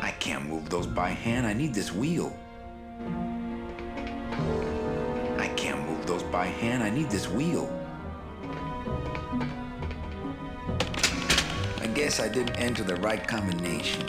I can't move those by hand. I need this wheel. I can't move those by hand. I need this wheel. I guess I didn't enter the right combination.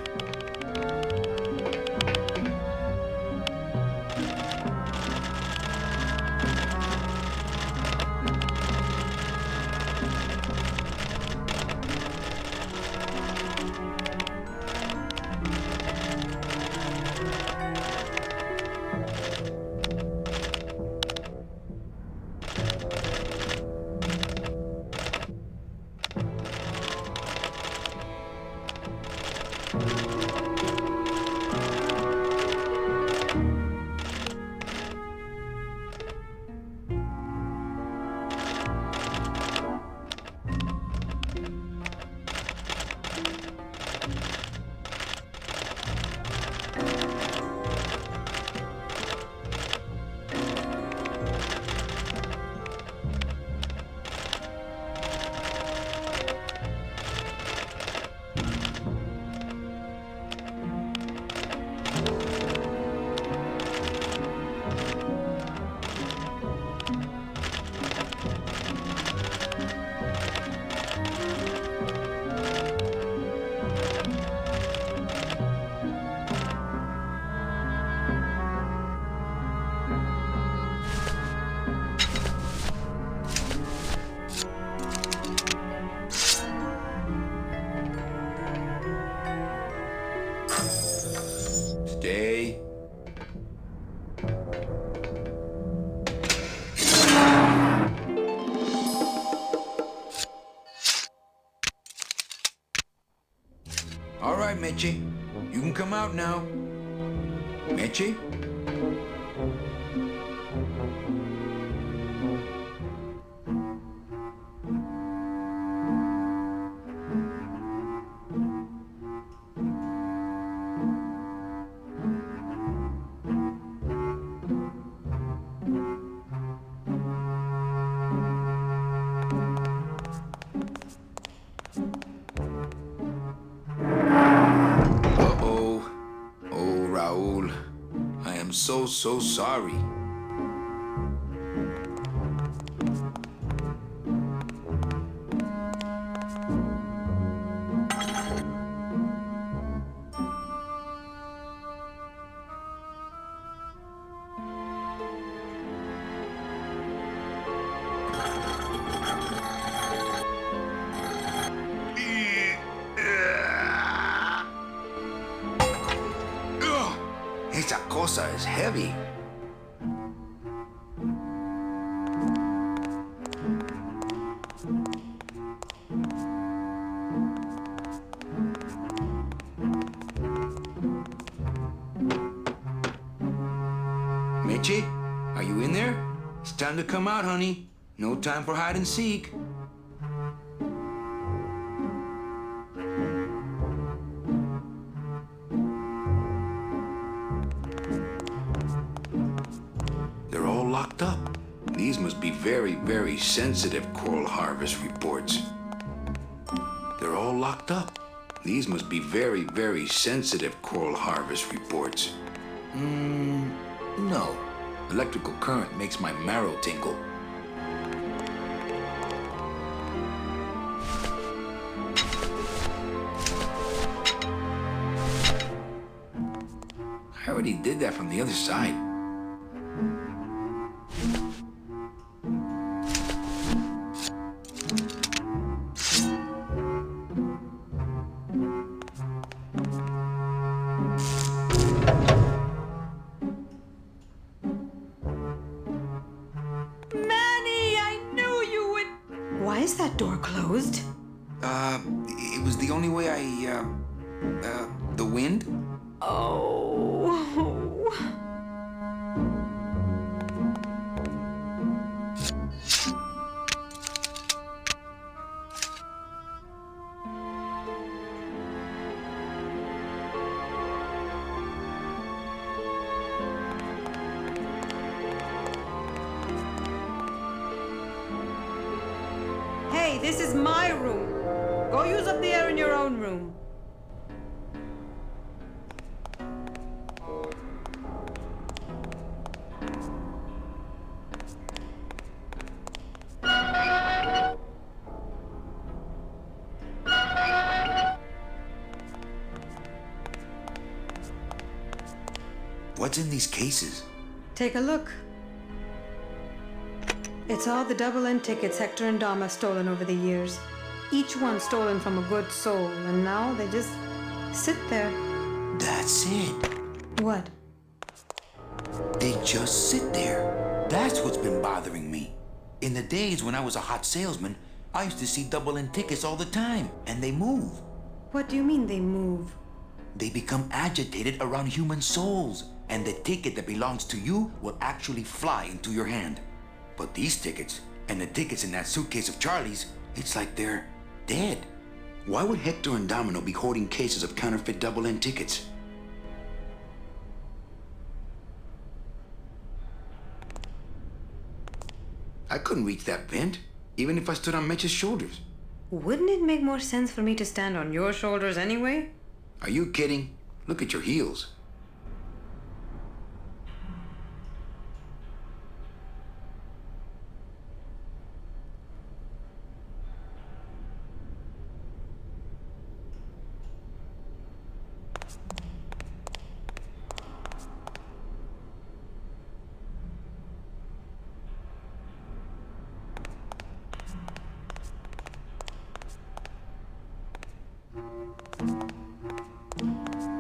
Meche, you can come out now. Meche? So sorry. Esa cosa is heavy. Meche, are you in there? It's time to come out, honey. No time for hide and seek. They're all locked up. These must be very, very sensitive coral harvest reports. They're all locked up. These must be very, very sensitive coral harvest reports. No. Electrical current makes my marrow tingle. I already did that from the other side. Why is that door closed? It was the only way the wind? Oh. Hey, this is my room. Go use up the air in your own room. What's in these cases? Take a look. It's all the double-end tickets Hector and Dom have stolen over the years. Each one stolen from a good soul, and now they just sit there. That's it. What? They just sit there. That's what's been bothering me. In the days when I was a hot salesman, I used to see double-end tickets all the time, and they move. What do you mean they move? They become agitated around human souls, and the ticket that belongs to you will actually fly into your hand. But these tickets, and the tickets in that suitcase of Charlie's, it's like they're dead. Why would Hector and Domino be hoarding cases of counterfeit double-end tickets? I couldn't reach that vent, even if I stood on Meche's shoulders. Wouldn't it make more sense for me to stand on your shoulders anyway? Are you kidding? Look at your heels.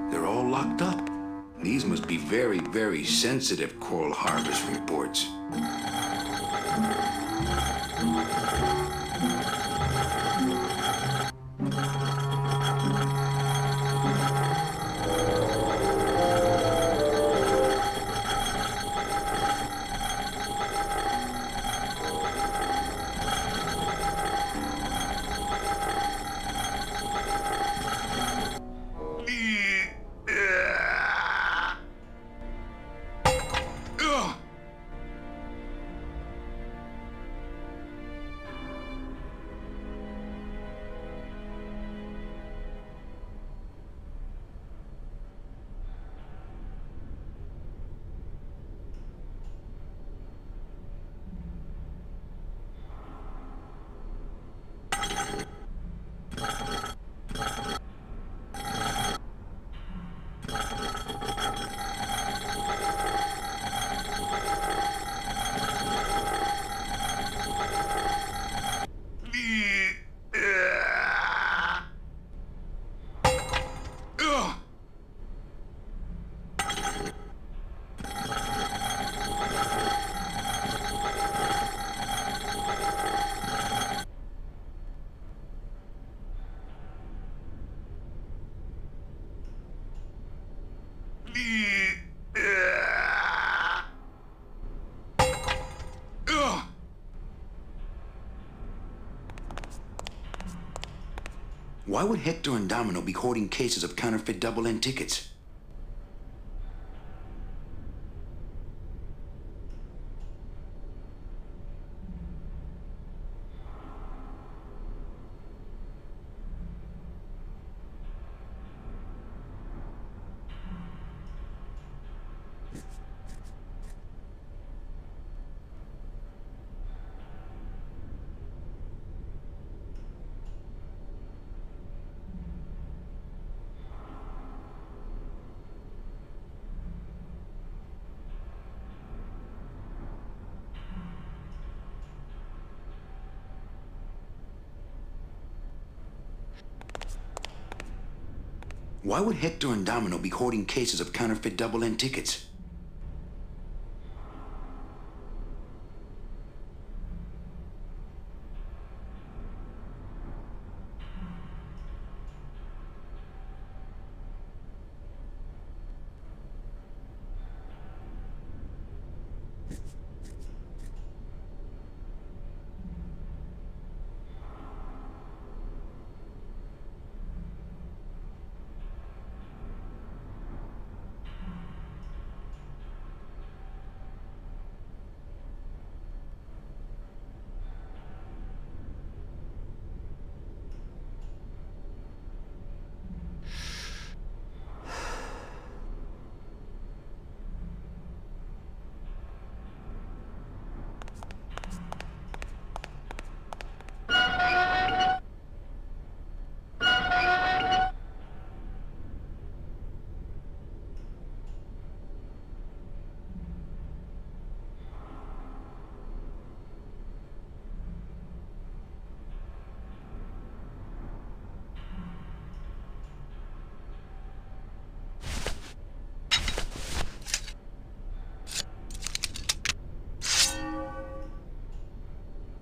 They're all locked up. These must be very, very sensitive coral harvest reports. Why would Hector and Domino be hoarding cases of counterfeit double-end tickets? Why would Hector and Domino be hoarding cases of counterfeit double-end tickets?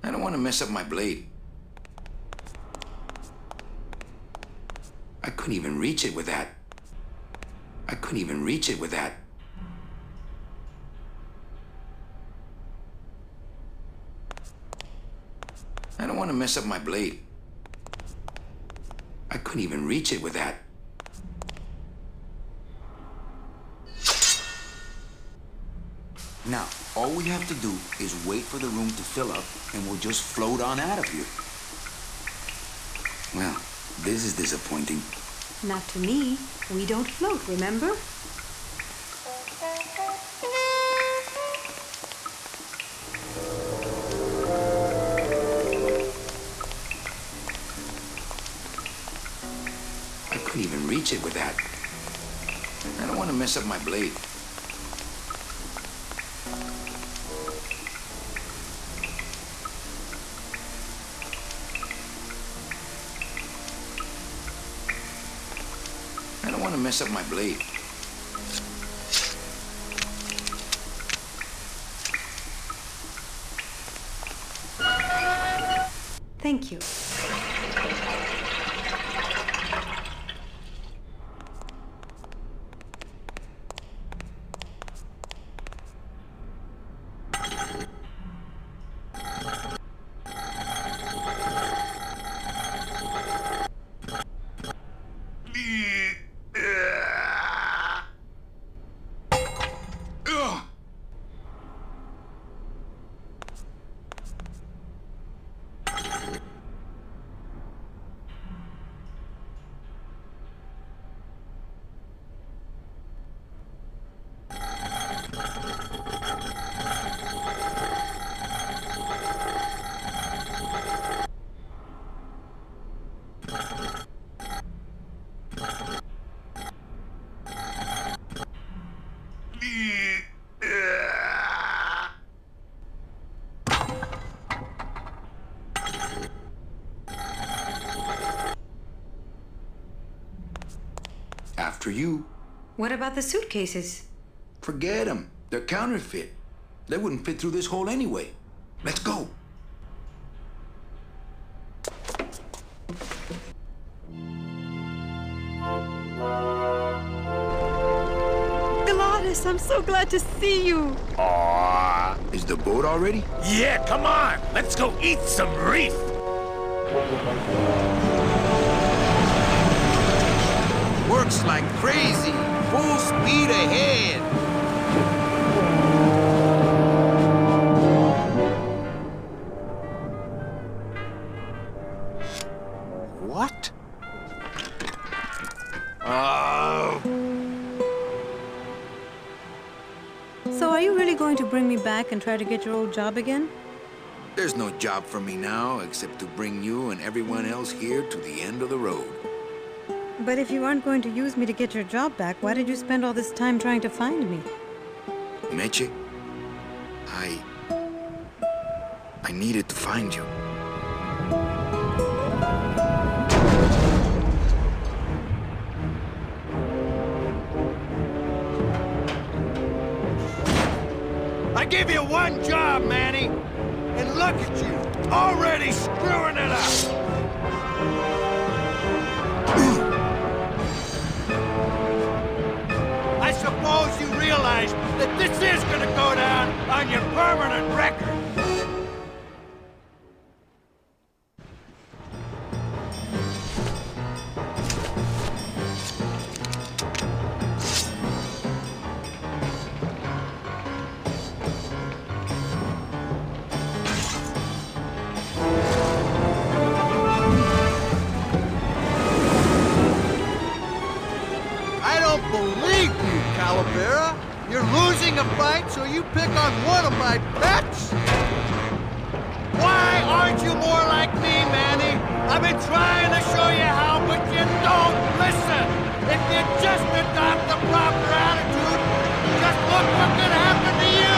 I don't want to mess up my blade. I couldn't even reach it with that. I couldn't even reach it with that. I don't want to mess up my blade. I couldn't even reach it with that. Now, all we have to do is wait for the room to fill up, and we'll just float on out of here. Well, this is disappointing. Not to me. We don't float, remember? I couldn't even reach it with that. I don't want to mess up my blade. I don't want to mess up my blade. Thank you. After you. What about the suitcases? Forget them. They're counterfeit. They wouldn't fit through this hole anyway. Let's go. Gladys, I'm so glad to see you. Aw. Is the boat already? Yeah, come on. Let's go eat some reef. Works like crazy. Full speed ahead. What? Oh. So are you really going to bring me back and try to get your old job again? There's no job for me now except to bring you and everyone else here to the end of the road. But if you aren't going to use me to get your job back, why did you spend all this time trying to find me? Meche, I needed to find you. I give you one job, Manny. And look at you, already screwing it up. I suppose you realize that this is gonna go down on your permanent record. I don't believe you, Calavera. You're losing a fight, so you pick on one of my bets? Why aren't you more like me, Manny? I've been trying to show you how, but you don't listen. If you just adopt the proper attitude, just look what could happen to you.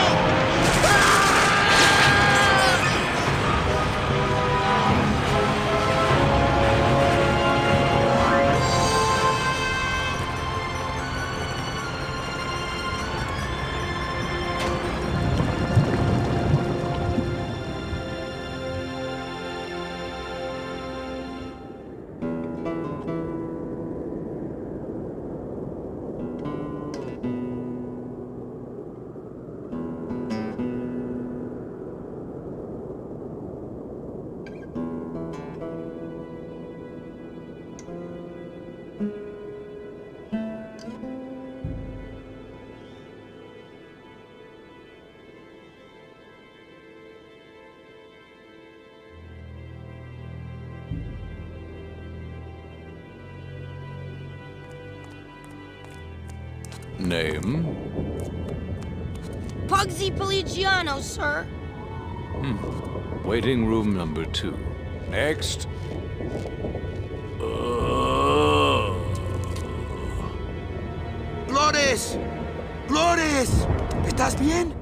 Name? Pugsy Poligiano, sir. Waiting room number 2. Next. ¡Flores! ¡Flores! ¿Estás bien?